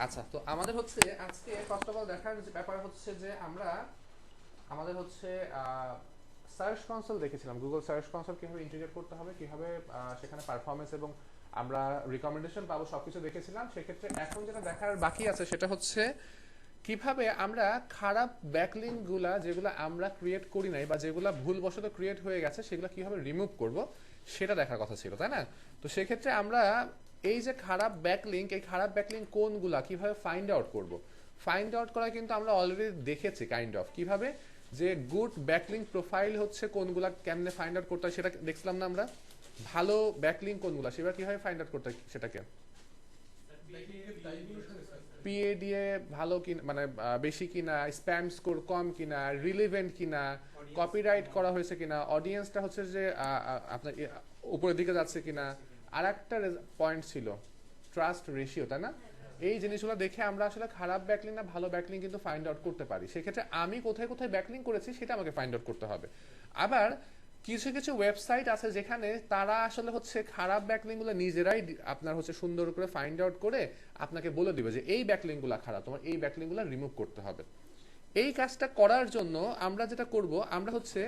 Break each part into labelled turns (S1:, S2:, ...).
S1: আচ্ছা, তো আমাদের হচ্ছে আজকে ফার্স্ট অফ অল দেখার যে ব্যাপার হচ্ছে যে আমরা আমাদের হচ্ছে সার্চ কনসোল দেখেছিলাম, গুগল সার্চ কনসোল কিভাবে ইন্টিগ্রেট করতে হবে, কিভাবে সেখানে পারফরমেন্স এবং আমরা রিকমেন্ডেশন পাবো সবকিছু দেখেছিলাম। সেক্ষেত্রে এখন যেটা দেখার বাকি আছে সেটা হচ্ছে কিভাবে আমরা খারাপ ব্যাকলিঙ্ক গুলা যেগুলো আমরা ক্রিয়েট করি নাই বা যেগুলো ভুলবশত ক্রিয়েট হয়ে গেছে সেগুলো কিভাবে রিমুভ করব সেটা দেখার কথা ছিল, তাই না? তো সেক্ষেত্রে আমরা এই যে খারাপ ব্যাকলিঙ্ক, এই খারাপ ব্যাকলিঙ্ক কোনগুলা কিভাবে ফাইন্ড আউট করব, ফাইন্ড আউট করা কিন্তু আমরা অলরেডি দেখেছি কাইন্ড অফ কিভাবে যে গুড ব্যাকলিঙ্ক প্রোফাইল হচ্ছে কোনগুলা কেমনে ফাইন্ড আউট করতে হয় সেটা দেখছিলাম না আমরা। ভালো ব্যাকলিঙ্ক কোনগুলা সেটা কিভাবে ফাইন্ড আউট করতে হয় সেটাকে পিএ দিয়ে ভালো কি মানে বেশি কিনা, স্প্যাম স্কোর কম কিনা, রিলেভেন্ট কিনা, কপিরাইট করা হয়েছে কিনা, অডিয়েন্সটা হচ্ছে যে আপনার উপরের দিকে যাচ্ছে কিনা। আর একটা পয়েন্ট ছিল ট্রাস্ট রেশিও, তাই না? এই জিনিসগুলো দেখে আমরা আসলে খারাপ ব্যাকলিং না ভালো ব্যাকলিং কিন্তু ফাইন্ড আউট করতে পারি। সেক্ষেত্রে আমি কোথায় কোথায় ব্যাকলিং করেছি সেটা আমাকে ফাইন্ড আউট করতে হবে। আবার কিছু কিছু ওয়েবসাইট আছে যেখানে তারা আসলে হচ্ছে খারাপ ব্যাকলিং গুলো নিজেরাই আপনার হচ্ছে সুন্দর করে ফাইন্ড আউট করে আপনাকে বলে দিবে যে এই ব্যাকলিং গুলা খারাপ, তোমার এই ব্যাকলিং গুলা রিমুভ করতে হবে। এই কাজটা করার জন্য আমরা যেটা করব, আমরা হচ্ছে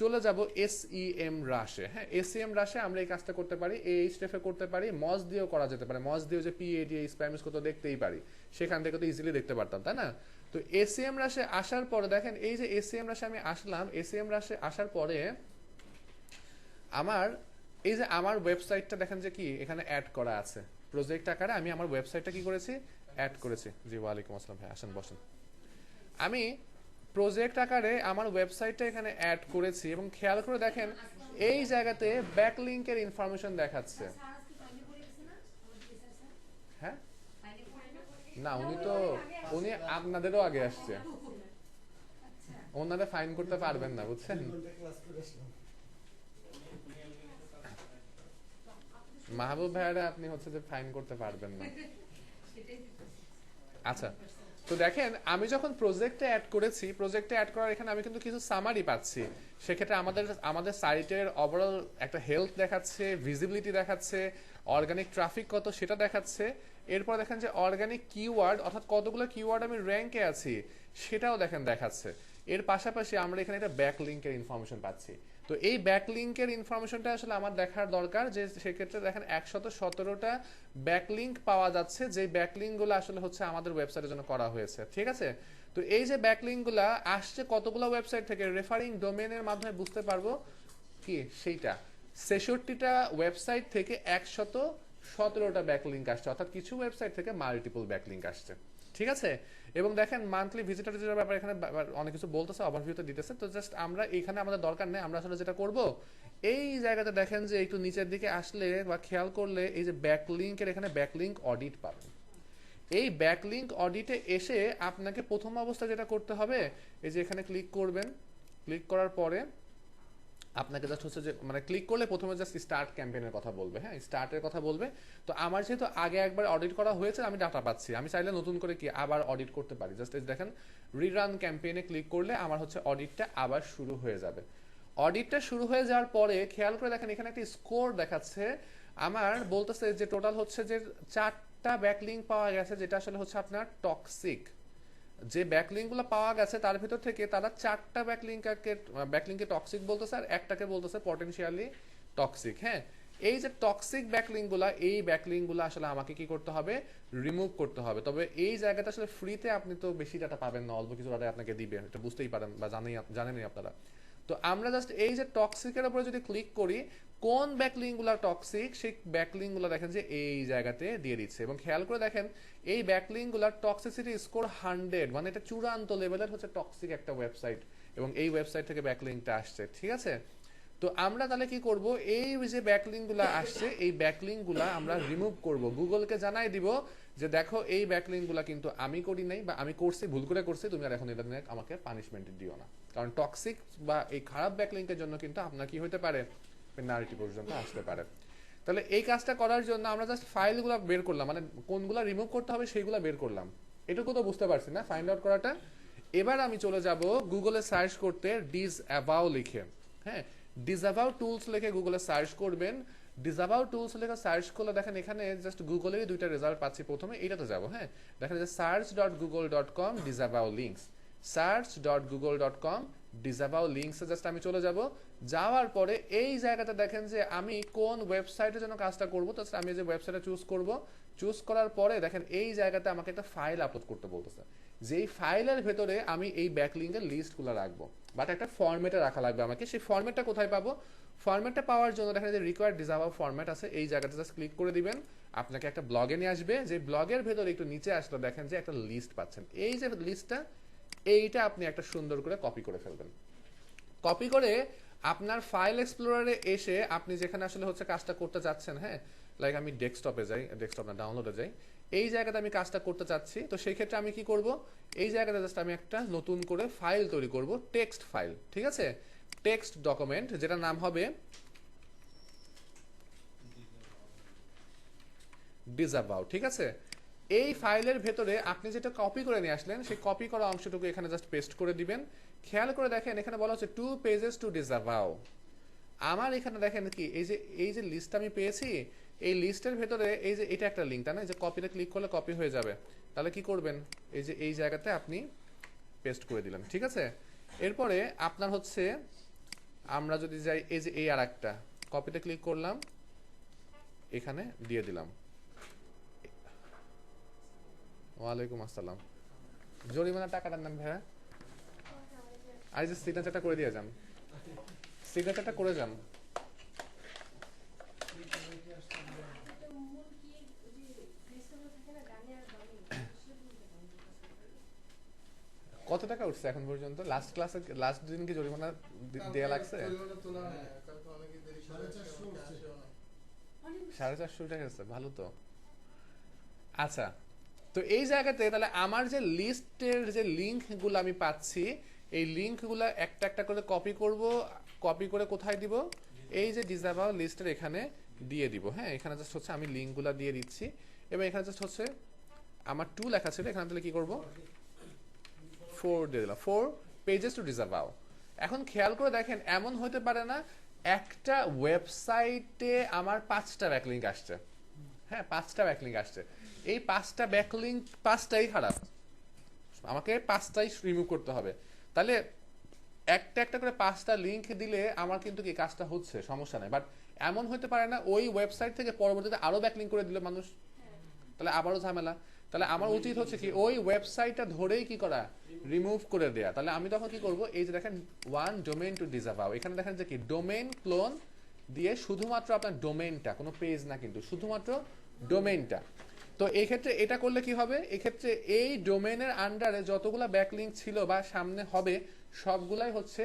S1: চলে যাব এসইএম রাশে। হ্যাঁ, এসইএম রাশে আমরা এই কাজটা করতে পারি, এই স্টেপে করতে পারি, মজ দিয়েও করা যেতে পারে। মজ দিয়ে যে পিএডি স্প্যামিস কত দেখতেই পারি, সেখান থেকে তো ইজিলি দেখতে পারতাম, তাই না? তো এসইএম রাশে আসার পরে দেখেন এই যে এসইএম রাশে আমি আসলাম, এসইএম রাশে আসার পরে আমার এই যে আমার ওয়েবসাইটটা দেখেন যে কি এখানে অ্যাড করা আছে প্রজেক্ট আকারে। আমি আমার ওয়েবসাইটটা কি করেছি, অ্যাড করেছি। জি ওয়ালাইকুম আসসালাম ভাই, আসেন বসেন। আমি প্রজেক্ট আকারে আমার ওয়েবসাইটটা এখানে অ্যাড করেছি এবং খেয়াল করে দেখেন এই জায়গাতে ব্যাকলিংকের ইনফরমেশন দেখাচ্ছে। হ্যাঁ, না উনি আপনাদেরও আগে আসছে, ওনারা ফাইন করতে পারবেন না, বুঝছেন? মাহবুব ভাইয়ারা আপনি হচ্ছে যে ফাইন করতে পারবেন না। আচ্ছা, তো দেখেন আমি যখন প্রজেক্টে অ্যাড করেছি, প্রজেক্টে অ্যাড করার এখানে আমি কিন্তু কিছু সামারি পাচ্ছি। সেক্ষেত্রে আমাদের আমাদের সাইটের ওভারঅল একটা হেলথ দেখাচ্ছে, ভিজিবিলিটি দেখাচ্ছে, অর্গানিক ট্রাফিক কত সেটা দেখাচ্ছে। এরপর দেখেন যে অর্গানিক কিওয়ার্ড অর্থাৎ কতগুলো কিওয়ার্ড আমি র্যাঙ্কে আছি সেটাও দেখেন দেখাচ্ছে। এর পাশাপাশি আমরা এখানে একটা ব্যাকলিংকের ইনফরমেশন পাচ্ছি। তো এই ব্যাকলিংকের ইনফরমেশনটা আসলে আমার দেখার দরকার যে সেক্ষেত্রে দেখেন 117টা ব্যাকলিংক পাওয়া যাচ্ছে, যে ব্যাকলিংকগুলো আসলে হচ্ছে আমাদের ওয়েবসাইটের জন্য করা হয়েছে, ঠিক আছে? তো এই যে ব্যাকলিংকগুলো আসছে কতগুলো ওয়েবসাইট থেকে, রেফারিং ডোমেনের মাধ্যমে বুঝতে পারবো কি সেইটা 66টা ওয়েবসাইট থেকে 117টা ব্যাকলিংক আসছে, অর্থাৎ কিছু ওয়েবসাইট থেকে মাল্টিপল ব্যাকলিংক আসছে, ঠিক আছে? এবং দেখেন মান্থলি ভিজিটরের ব্যাপারে এখানে অনেক কিছু বলতেছে, ওভারভিউতে দিতেছে। তো জাস্ট আমরা এখানে আমাদের দরকার নেই, আমরা আসলে যেটা করব এই জায়গাতে দেখেন যে একটু নিচের দিকে আসলে বা খেয়াল করলে এই যে ব্যাকলিংকের এখানে ব্যাকলিংক অডিট পাবেন। এই ব্যাকলিংক অডিটে এসে আপনাকে প্রথম অবস্থা যেটা করতে হবে এই যে এখানে ক্লিক করবেন, ক্লিক করার পরে আপনাকে জাস্ট হচ্ছে যে মানে ক্লিক করলে প্রথমে জাস্ট স্টার্ট ক্যাম্পেইনের কথা বলবে। হ্যাঁ, স্টার্টের কথা বলবে। তো আমার যেহেতু আগে একবার অডিট করা হয়েছে আমি ডাটা পাচ্ছি, আমি চাইলে নতুন করে কি আবার অডিট করতে পারি। জাস্ট দেখেন রিরান ক্যাম্পেইনে ক্লিক করলে আমার হচ্ছে অডিটটা আবার শুরু হয়ে যাবে। অডিটটা শুরু হয়ে যাওয়ার পরে খেয়াল করে দেখেন এখানে একটা স্কোর দেখাচ্ছে। আমার বলতেছে যে টোটাল হচ্ছে যে 4টা ব্যাকলিংক পাওয়া গেছে, যেটা আসলে হচ্ছে আপনার টক্সিক। যে ব্যাকলিংকগুলো পাওয়া গেছে তার ভিতর থেকে তারা 4টা ব্যাকলিংকে টক্সিক বলতেছে আর একটাকে বলতেছে পটেনশিয়ালি টক্সিক। হ্যাঁ, এই যে টক্সিক ব্যাকলিংকগুলো, এই ব্যাকলিংকগুলো আসলে আমাকে কি করতে হবে, রিমুভ করতে হবে। তবে এই জায়গাটা আসলে ফ্রিতে আপনি তো বেশি ডাটা পাবেন না, অল্প কিছু ডাটা আপনাকে দিবে, এটা বুঝতেই পারেন বা জানেনই আপনারা। তো আমরা জাস্ট এই যে টক্সিকের উপরে যদি ক্লিক করি, কোন ব্যাকলিংকগুলো টক্সিক সেই ব্যাকলিংকগুলো দেখেন যে এই জায়গাতে দিয়ে দিচ্ছে। এবং খেয়াল করে দেখেন এই ব্যাকলিংকগুলোর টক্সিসিটি স্কোর 100, মানে এটা চূড়ান্ত লেভেলের হচ্ছে টক্সিক একটা ওয়েবসাইট এবং এই ওয়েবসাইট থেকে ব্যাকলিংকটা আসছে, ঠিক আছে? তো আমরা তাহলে কি করব, এই যে ব্যাকলিংকগুলো আসছে এই ব্যাকলিংকগুলো আমরা রিমুভ করব, গুগলকে জানাই দিব যে দেখো এই ব্যাকলিংকগুলো কিন্তু আমি করি নাই বা আমি করছি, ভুল করে করছি, তুমি আর এখন এটা নিয়ে আমাকে পানিশমেন্ট দিও না। কারণ টক্সিক বা এই খারাপ ব্যাকলিংকের জন্য কিন্তু আপনার কি হতে পারে, পেনাল্টি পর্যন্ত আসতে পারে। তাহলে এই কাজটা করার জন্য আমরা জাস্ট ফাইলগুলো বের করলাম, মানে কোনগুলো রিমুভ করতে হবে সেইগুলো বের করলাম। এটুকু তো বুঝতে পারছি না ফাইন্ড আউট করাটা। এবার আমি চলে যাব গুগলে সার্চ করতে ডিসঅ্যাভাউ লিখে। হ্যাঁ, ডিসঅ্যাভাউ টুলস লিখে গুগলে সার্চ করবেন। ডিজাভাউ টুলস লেখা সার্চ করলে দেখেন এখানে জাস্ট গুগলেরই দুইটা রেজাল্ট পাচ্ছি। প্রথমে এইটাতে যাব, হ্যাঁ, দেখেন যে search.google.com ডিজাভাউ লিঙ্কস, search.google.com ডিজাভাউ লিঙ্কসে জাস্ট আমি চলে যাব। যাওয়ার পরে এই জায়গাতে দেখেন যে আমি কোন ওয়েবসাইটের জন্য কাজটা করব, তো আমি যে ওয়েবসাইটটা চুজ করব, চুজ করার পরে দেখেন এই জায়গাতে আমাকে একটা ফাইল আপলোড করতে বলতেছে, যেই ফাইলের ভেতরে আমি এই ব্যাকলিঙ্কের লিস্টগুলো রাখবো, বাট একটা ফরম্যাটে রাখা লাগবে আমাকে। সেই ফরম্যাটটা কোথায় পাবো? ফরম্যাটটা পাওয়ার জন্য দেখেন যে রিকোয়ার্ড ডিজাভাউ ফরম্যাট আছে, এই জায়গাতে জাস্ট ক্লিক করে দিবেন, আপনাকে একটা ব্লগে নিয়ে আসবে। যে ব্লগের ভেতরে একটু নিচে আসলে দেখেন যে একটা লিস্ট পাচ্ছেন, এই যে লিস্টটা, এইটা আপনি একটা সুন্দর করে কপি করে ফেলবেন। কপি করে আপনার ফাইল এক্সপ্লোরারে এসে আপনি যেখানে আসলে হচ্ছে কাজটা করতে চাচ্ছেন, হ্যাঁ, লাইক আমি ডেস্কটপে যাই, ডেস্কটপ না ডাউনলোডে যাই, এই জায়গাতে আমি কাজটা করতে চাচ্ছি, তো সেই ক্ষেত্রে আমি কি করব, এই জায়গাতে জাস্ট আমি একটা নতুন করে ফাইল তৈরি করব, টেক্সট ফাইল, ঠিক আছে, টেক্সট ডকুমেন্ট, যেটা নাম হবে ডিজাভাউ, ঠিক আছে। এই ফাইলের ভেতরে আপনি যেটা কপি করে নিয়ে আসলেন সেই কপি করা অংশটুকু এখানে জাস্ট পেস্ট করে দিবেন। খেয়াল করে দেখেন এখানে বলা হচ্ছে 2 পেজেস টু ডিজাভাউ। আমার এখানে দেখেন কি এই যে লিস্ট আমি পেয়েছি, এই লিস্টের ভেতরে এই যে এটা একটা লিঙ্ক, তাই না, যে কপিতে ক্লিক করলে কপি হয়ে যাবে। তাহলে কি করবেন, এই যে এই জায়গাতে আপনি পেস্ট করে দিলেন, ঠিক আছে। এরপরে আপনার হচ্ছে আমরা যদি যাই এই যে এই আরেকটা কপিতে ক্লিক করলাম, এখানে দিয়ে দিলাম। ওয়ালাইকুম আসসালাম। জরিমানা টাকাটা নেন ভাইয়া, আর যে সিগনেচারটা করে দিয়ে যান, সিগনেচারটা করে যান। কত টাকা উঠছে এখন পর্যন্ত? লাস্ট ক্লাসে লাস্ট দিন কি জরিমানা দেয়া লাগছে? 450 টাকা আছে, ভালো তো। আচ্ছা, তো এই জায়গাতে তাহলে আমার যে লিস্টের যে লিঙ্কগুলো আমি পাচ্ছি, এই লিঙ্কগুলো একটা একটা করে কপি করব, কপি করে কোথায় দিব, এই যে ডিজাভাউ লিস্টের এখানে দিয়ে দিব, হ্যাঁ, এখানে জাস্ট হচ্ছে আমি লিঙ্কগুলো দিয়ে দিচ্ছি, এবং এখানে জাস্ট হচ্ছে আমার 2 লেখা ছিল, এখানে তাহলে কি করব, 4 দিয়ে দিলাম, 4 পেজেস টু ডিজাভাউ। এখন খেয়াল করে দেখেন এমন হতে পারে না একটা ওয়েবসাইটে আমার 5টা ব্যাকলিঙ্ক আসছে, হ্যাঁ, 5টা ব্যাকলিঙ্ক আসছে, এই 5টা ব্যাকলিঙ্ক 5টাই খারাপ, আমাকে 5টাই রিমুভ করতে হবে। তাহলে একটা একটা করে 5টা লিঙ্ক দিলে আমার কিন্তু কি কাজটা হচ্ছে, সমস্যা নাই। বাট এমন হতে পারে না ওই ওয়েবসাইট থেকে পরবর্তীতে আরো ব্যাকলিঙ্ক করে দিলে মানুষ, তাহলে আবারও ঝামেলা। তাহলে আমার উচিত হচ্ছে কি ওই ওয়েবসাইটটা ধরেই কি করা, রিমুভ করে দেয়া। তাহলে আমি তখন কি করব, এই যে দেখেন ওয়ান ডোমেইন টু ডিজাভাউ, এখানে দেখেন যে কি ডোমেইন ক্লোন দিয়ে শুধুমাত্র আপনার ডোমেইনটা, কোনো পেজ না কিন্তু, শুধুমাত্র ডোমেইনটা। তো এই ক্ষেত্রে এটা করলে কি হবে, এই ক্ষেত্রে এই ডোমেইনের আন্ডারে যতগুলা ব্যাকলিঙ্ক ছিল বা সামনে হবে সবগুলাই হচ্ছে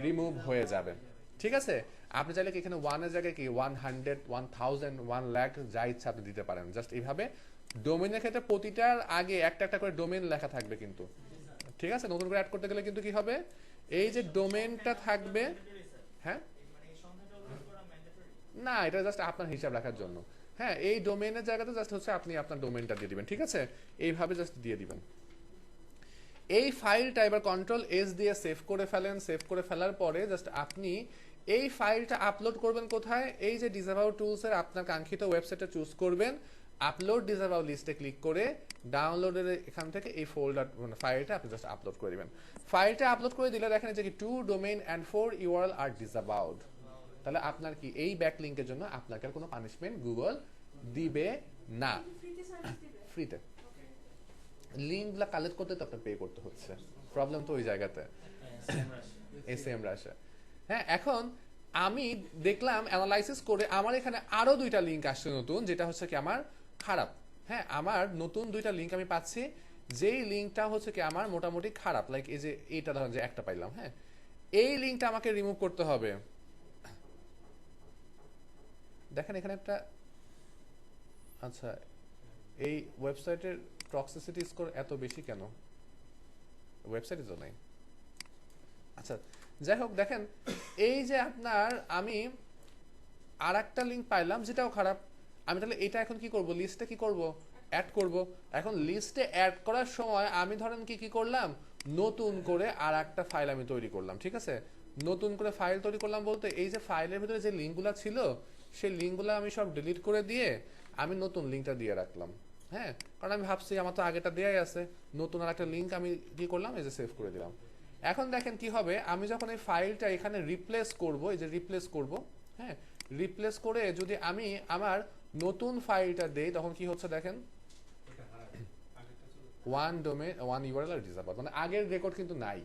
S1: রিমুভ হয়ে যাবে, ঠিক আছে। আপনি চাইলে কি এখানে 1 এর জায়গায় কি 100, 1000, 1 লাখ যা ইচ্ছা আপনি দিতে পারেন, জাস্ট এইভাবে। ডোমেইনের ক্ষেত্রে প্রতিটার আগে একটা একটা করে ডোমেইন লেখা থাকবে কিন্তু, ঠিক আছে। নতুন করে অ্যাড করতে গেলে কিন্তু কি হবে, এই যে ডোমেইনটা থাকবে, হ্যাঁ, না এটা জাস্ট আপনার হিসাব রাখার জন্য, হ্যাঁ, এই ডোমেইনের জায়গাতে জাস্ট হচ্ছে আপনি আপনার ডোমেইনটা দিয়ে দিবেন, ঠিক আছে, এইভাবে জাস্ট দিয়ে দিবেন। এই ফাইলটা এবার কন্ট্রোল এস দিয়ে সেভ করে ফেলেন। সেভ করে ফেলার পরে জাস্ট আপনি এই ফাইলটা আপলোড করবেন কোথায়, এই যে ডিজাভাউ টুলসের আপনার কাঙ্ক্ষিত ওয়েবসাইটে চুজ করবেন, আপলোড ডিজাভাউ লিস্টে ক্লিক করে ডাউনলোডের এখান থেকে এই ফোল্ডার মানে ফাইলটা আপনি জাস্ট আপলোড করে দিবেন। ফাইলটা আপলোড করে দিলে দেখেন যে কি 2 ডোমেইন এন্ড 4 ইউআরএল আর ডিজাভাউড। তাহলে আপনার কি এই ব্যাকলিংকের জন্য আপনাকে আর কোনো পানিশমেন্ট গুগল দিবে না, ফ্রিতে। লিঙ্কগুলো কালেক্ট করতে তো আপনার পে করতে হচ্ছে, প্রবলেম তো ওই জায়গাতে, এসএম রাশে। হ্যাঁ, এখন আমি দেখলাম অ্যানালাইসিস করে আমার এখানে আরো 2টা লিঙ্ক আসছে নতুন, যেটা হচ্ছে কি আমার খারাপ, হ্যাঁ, আমার নতুন 2টা লিঙ্ক আমি পাচ্ছি, যেই লিঙ্কটা হচ্ছে কি আমার মোটামুটি খারাপ, লাইক এই যে এইটা ধরেন যে একটা পাইলাম, হ্যাঁ, এই লিঙ্কটা আমাকে রিমুভ করতে হবে। দেখেন এখানে একটা, আচ্ছা, এই ওয়েবসাইটের টক্সিসিটি স্কোর এত বেশি কেন, ওয়েবসাইটে তো নাই। আচ্ছা, যাই হোক, দেখেন এই যে আপনার আমি আর একটা লিঙ্ক পাইলাম যেটাও খারাপ, আমি তাহলে এটা এখন কি করব, লিস্টে কি করব, অ্যাড করব। এখন লিস্টে অ্যাড করার সময় আমি ধরেন কি করলাম, নতুন করে আর একটা ফাইল আমি তৈরি করলাম, ঠিক আছে। নতুন করে ফাইল তৈরি করলাম বলতে এই যে ফাইলের ভিতরে যে লিঙ্কগুলো ছিল সেই লিঙ্কগুলো আমি সব ডিলিট করে দিয়ে আমি নতুন লিঙ্কটা দিয়ে রাখলাম। হ্যাঁ, কারণ আমি ভাবছি আমার তো আগেটা দেয়াই আছে, নতুন আর একটা লিঙ্ক আমি কি করলাম, এই যে সেভ করে দিলাম। এখন দেখেন কি হবে, আমি যখন এই ফাইলটা এখানে রিপ্লেস করব, এই যে রিপ্লেস করব, হ্যাঁ, রিপ্লেস করে যদি আমি আমার নতুন ফাইলটা দেই তখন কি হচ্ছে দেখেন, one domain one URL disable, মানে আগের রেকর্ড কিন্তু নাই।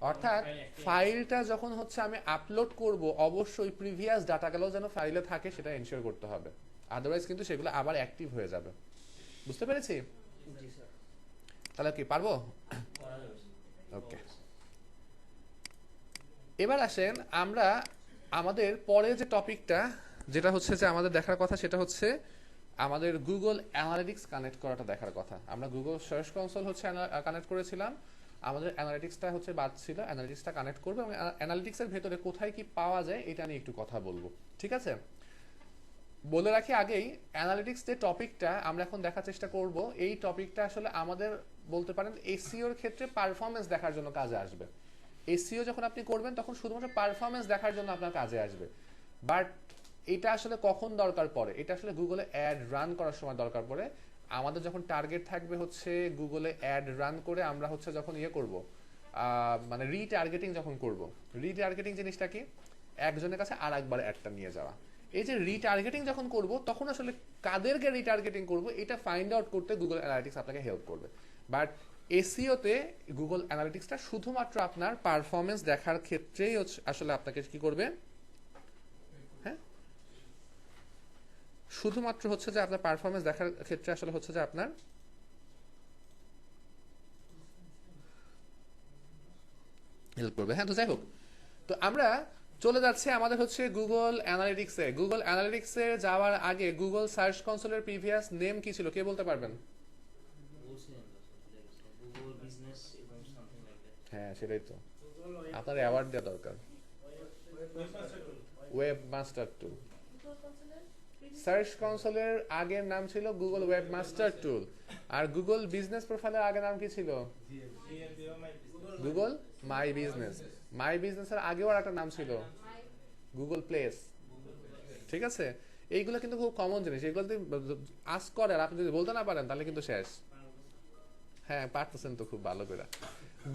S1: অর্থাৎ ফাইলটা যখন হচ্ছে আমি আপলোড করব অবশ্যই প্রিভিয়াস ডাটাগুলো যেন ফাইলে থাকে সেটা এনশিওর করতে হবে, আদারওয়াইজ কিন্তু সেগুলো আবার অ্যাক্টিভ হয়ে যাবে। বুঝতে পেরেছি? তাহলে কি পারবো? ওকে, এবার আসেন আমরা আমাদের পরে যে টপিকটা, যেটা হচ্ছে যে আমাদের দেখার কথা, সেটা হচ্ছে আমাদের গুগল অ্যানালিটিক্স কানেক্ট করাটা দেখার কথা। আমরা গুগল সার্চ কনসোল হচ্ছে কানেক্ট করেছিলাম, আমাদের অ্যানালিটিক্সটা হচ্ছে বাদ ছিল, অ্যানালিটিক্সটা কানেক্ট করবো এবং অ্যানালিটিক্সের ভেতরে কোথায় কি পাওয়া যায় এটা নিয়ে একটু কথা বলবো। ঠিক আছে, বলে রাখি আগেই, অ্যানালিটিক্স যে টপিকটা আমরা এখন দেখার চেষ্টা করব, এই টপিকটা আসলে আমাদের বলতে পারেন এসইওর ক্ষেত্রে পারফরমেন্স দেখার জন্য কাজে আসবে। এসইও যখন আপনি করবেন তখন শুধুমাত্র পারফরমেন্স দেখার জন্য আপনার কাজে আসবে। বাট এটা আসলে কখন দরকার পড়ে, এটা আসলে গুগলে অ্যাড রান করার সময় দরকার পড়ে। আমাদের যখন টার্গেট থাকবে হচ্ছে গুগলে অ্যাড রান করে আমরা হচ্ছে যখন ইয়ে করব, মানে রিটার্গেটিং যখন করব। রিটার্গেটিং জিনিসটা কি, একজনের কাছে আর একবার অ্যাডটা নিয়ে যাওয়া। এই যে রিটার্গেটিং যখন করব তখন আসলে কাদেরকে রিটার্গেটিং করব এটা ফাইন্ড আউট করতে গুগল অ্যানালিটিক্স আপনাকে হেল্প করবে। বাট এসইওতে গুগল অ্যানালিটিক্সটা শুধুমাত্র আপনার পারফরমেন্স দেখার ক্ষেত্রেই আসলে আপনাকে কি করবে, হ্যাঁ, শুধুমাত্র হচ্ছে যে আপনার পারফরমেন্স দেখার ক্ষেত্রে আসলে হচ্ছে যে আপনার হেল্প করবে। হ্যাঁ, তো যাই হোক, তো আমরা চলে যাচ্ছে আমাদের হচ্ছে গুগল অ্যানালিটিক্সে। গুগল অ্যানালিটিক্সে যাওয়ার আগে গুগল সার্চ কনসোলের প্রিভিয়াস নেম কি ছিল, কে বলতে পারবেন? হ্যাঁ, সেটাই তো, আপনার অ্যাওয়ার্ড দেওয়া দরকার। ওয়েবমাস্টার টুল। সার্চ কনসোলের আগের নাম ছিল গুগল ওয়েবমাস্টার টুল, আর গুগল বিজনেস প্রোফাইলের আগের নাম কি ছিল? Google my business. মাই বিজনেসের আগেও আর একটা নাম ছিল গুগল প্লেস। ঠিক আছে, এইগুলো কিন্তু খুব কমন জিনিস, এগুলো যদি আস্ক করে আর আপনি যদি বলতে না পারেন তাহলে কিন্তু শেষ। হ্যাঁ, পারতেছেন তো খুব ভালো করে।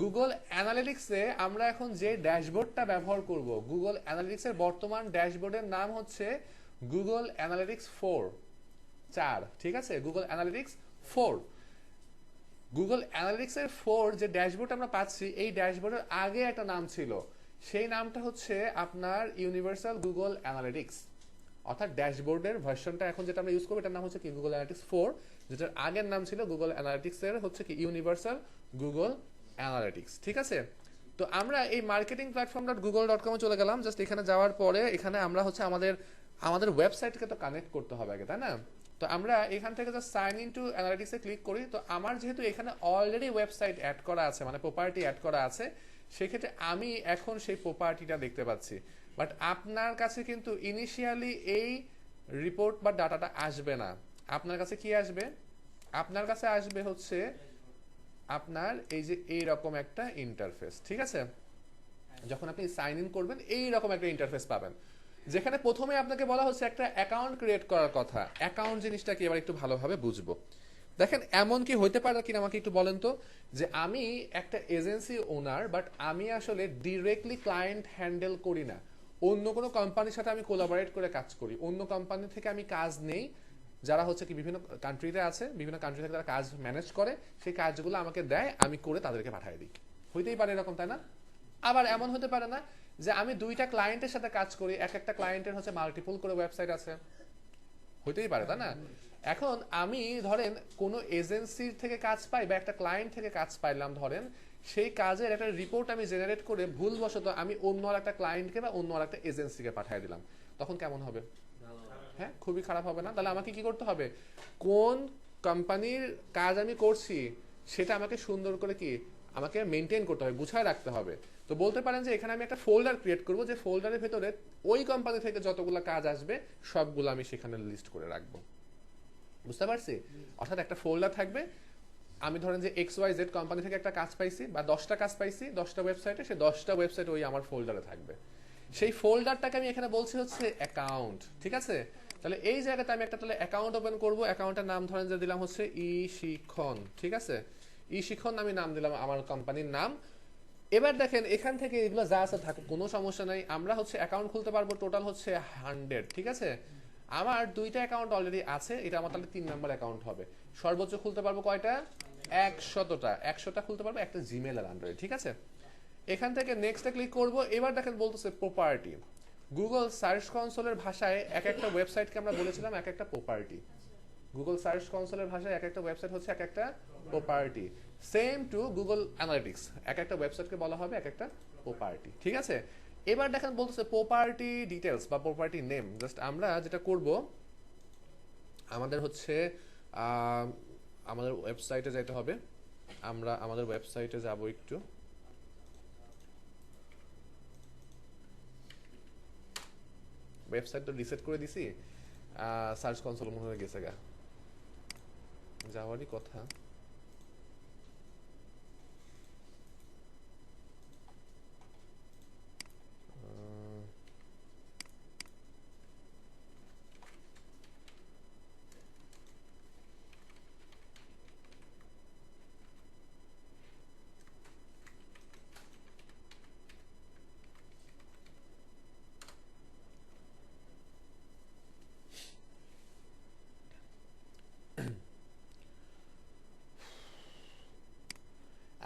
S1: গুগল অ্যানালিটিক্সে আমরা এখন যে ড্যাশবোর্ডটা ব্যবহার করব, গুগল অ্যানালিটিক্সের বর্তমান ড্যাশবোর্ডের নাম হচ্ছে গুগল অ্যানালিটিক্স 4। ঠিক আছে, গুগল অ্যানালিটিক্স 4। গুগল অ্যানালিটিক্সের 4 যে ড্যাশবোর্ড আমরা পাচ্ছি, এই ড্যাশবোর্ডের আগে একটা নাম ছিল, সেই নামটা হচ্ছে আপনার ইউনিভার্সাল গুগল অ্যানালিটিক্স। অর্থাৎ ড্যাশবোর্ডের ভার্সনটা এখন যেটা আমরা ইউজ করবো এটার নাম হচ্ছে কি গুগল অ্যানালিটিক্স 4, যেটার আগের নাম ছিল গুগল অ্যানালিটিক্সের হচ্ছে কি ইউনিভার্সাল গুগল অ্যানালিটিক্স। ঠিক আছে, তো আমরা এই মার্কেটিং প্ল্যাটফর্ম .google.com চলে গেলাম। জাস্ট এখানে যাওয়ার পরে এখানে আমরা হচ্ছে আমাদের ওয়েবসাইটকে তো কানেক্ট করতে হবে আগে, তাই না? তো আমরা এখান থেকে জাস্ট সাইন ইন টু অ্যানালিটিক্সে ক্লিক করি। তো আমার যেহেতু এখানে অলরেডি ওয়েবসাইট অ্যাড করা আছে, মানে প্রপার্টি অ্যাড করা আছে, সেক্ষেত্রে আমি এখন সেই প্রপার্টিটা দেখতে পাচ্ছি। বাট আপনার কাছে কিন্তু ইনিশিয়ালি এই রিপোর্ট বা ডাটাটা আসবে না। আপনার কাছে কি আসবে? আপনার কাছে আসবে হচ্ছে আপনার এই যে এইরকম একটা ইন্টারফেস। ঠিক আছে, যখন আপনি সাইন ইন করবেন এইরকম একটা ইন্টারফেস পাবেন, যেখানে প্রথমে আপনাকে বলা হচ্ছে একটা অ্যাকাউন্ট ক্রিয়েট করার কথা। অ্যাকাউন্ট জিনিসটা কি এবার একটু ভালোভাবে বুঝবো। দেখেন, এমন কি হইতে পারে কিনা আমাকে একটু বলেন তো, যে আমি একটা এজেন্সি ওনার, বাট আমি আসলে ডিরেক্টলি ক্লায়েন্ট হ্যান্ডেল করি না, অন্য কোনো কোম্পানির সাথে আমি কোলাবোরেট করে কাজ করি, অন্য কোম্পানি থেকে আমি কাজ নেই, যারা হচ্ছে কি বিভিন্ন কান্ট্রিতে আছে, বিভিন্ন কান্ট্রি থেকে তারা কাজ ম্যানেজ করে, সেই কাজগুলো আমাকে দেয়, আমি করে তাদেরকে পাঠিয়ে দিই। হইতেই পারে এরকম, তাই না? আবার এমন হতে পারে না যে আমি দুইটা ক্লায়েন্টের সাথে কাজ করি, একটা ক্লায়েন্টের হচ্ছে মাল্টিপল করে ওয়েবসাইট আছে, হইতেই পারে, তাই না? এখন আমি ধরেন কোনো এজেন্সির থেকে কাজ পাই বা একটা ক্লায়েন্ট থেকে কাজ পাইলাম, ধরেন সেই কাজের একটা রিপোর্ট আমি জেনারেট করে ভুলবশত আমি অন্য একটা ক্লায়েন্টকে বা অন্য একটা এজেন্সিকে পাঠিয়ে দিলাম, তখন কেমন হবে? হ্যাঁ, খুবই খারাপ হবে না? তাহলে আমাকে কি করতে হবে, কোন কোম্পানির কাজ আমি করছি সেটা আমাকে সুন্দর করে কি আমাকে মেনটেন করতে হবে, গুছায় রাখতে হবে। তো বলতে পারেন যে এখানে আমি একটা ফোল্ডার ক্রিয়েট করব, যে ফোল্ডারের ভেতরে ওই কোম্পানি থেকে যতগুলো কাজ আসবে সবগুলো আমি সেখানে লিস্ট করে রাখবো। বুঝতে পারছি? অর্থাৎ একটা ফোল্ডার থাকবে, আমি ধরেন যে XYZ কোম্পানি থেকে একটা কাজ পাইছি বা 10টা কাজ পাইছি 10টা ওয়েবসাইটে, সেই 10টা ওয়েবসাইট ওই আমার ফোল্ডারে থাকবে। সেই ফোল্ডারটাকে আমি এখানে বলছি হচ্ছে অ্যাকাউন্ট। ঠিক আছে, তাহলে এই জায়গাতে আমি একটা তাহলে অ্যাকাউন্ট ওপেন করব। অ্যাকাউন্টের নাম ধরেন যে দিলাম হচ্ছে ই শিখন, ঠিক আছে? ই শিখন আমি নাম দিলাম আমার কোম্পানির নাম। এবার দেখেন এখান থেকে এগুলো যা আছে থাকুক, কোনো সমস্যা নাই। আমরা হচ্ছে অ্যাকাউন্ট খুলতে পারবো টোটাল হচ্ছে 100, ঠিক আছে? আমার 2টা অ্যাকাউন্ট অলরেডি আছে, এটা আমার তাহলে 3 নাম্বার অ্যাকাউন্ট হবে। সর্বোচ্চ খুলতে পারবো কয়টা? 100টা। 100টা খুলতে পারবো একটা জিমেল এর আন্ডারে, ঠিক আছে? এখান থেকে নেক্সটে ক্লিক করব। এবার দেখেন বলতেছে প্রপার্টি। গুগল সার্চ কনসোলের ভাষায় এক একটা ওয়েবসাইটকে আমরা বলেছিলাম এক একটা প্রপার্টি। গুগল সার্চ কনসোলের ভাষায় এক একটা ওয়েবসাইট হচ্ছে এক একটা property. Same to Google analytics, এক একটা ওয়েবসাইটকে বলা হবে এক একটা প্রপার্টি, ঠিক আছে? এবার দেখেন বলতেছে প্রপার্টি ডিটেলস বা প্রপার্টি নেম। জাস্ট আমরা যেটা করব, আমাদের হচ্ছে আমাদের ওয়েবসাইটে যেতে হবে। আমরা আমাদের ওয়েবসাইটে যাব, একটু ওয়েবসাইট তো রিসেট করে দিছি, সার্চ কনসোল মনে হয়ে গেছে গা, যাওয়ারই কথা।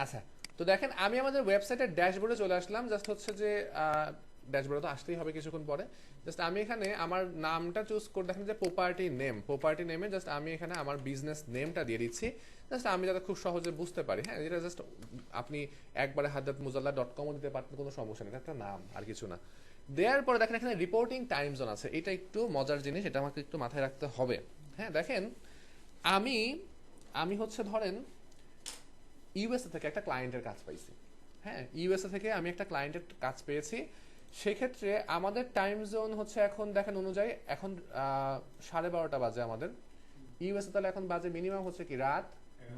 S1: আচ্ছা, তো দেখেন আমি আমাদের ওয়েবসাইটের ড্যাশবোর্ডে চলে আসলাম। জাস্ট হচ্ছে যে ড্যাশবোর্ডে তো আসতেই হবে কিছুক্ষণ পরে। জাস্ট আমি এখানে আমার নামটা চুজ করে দেখেন যে প্রপার্টি নেম, প্রপার্টি নেমে জাস্ট আমি এখানে আমার বিজনেস নেমটা দিয়ে দিচ্ছি। জাস্ট আমি যাতে খুব সহজে বুঝতে পারি, হ্যাঁ, এটা জাস্ট আপনি একবারে haddadmuzalla.com-ও দিতে পারতেন, কোনো সমস্যা নেই, এটা একটা নাম আর কিছু না। দেওয়ার পরে দেখেন এখানে রিপোর্টিং টাইম জোন আছে, এটা একটু মজার জিনিস, এটা আমাকে একটু মাথায় রাখতে হবে। হ্যাঁ দেখেন, আমি আমি হচ্ছে ধরেন ইউএসএ থেকে একটা ক্লায়েন্টের কাজ পাইছি। হ্যাঁ, ইউএসএ থেকে আমি একটা ক্লায়েন্টের কাজ পেয়েছি। সেক্ষেত্রে আমাদের টাইম জোন হচ্ছে এখন দেখেন অনুযায়ী এখন 12:30 বাজে আমাদের ইউএসএ, তাহলে এখন বাজে মিনিমাম হচ্ছে কি রাত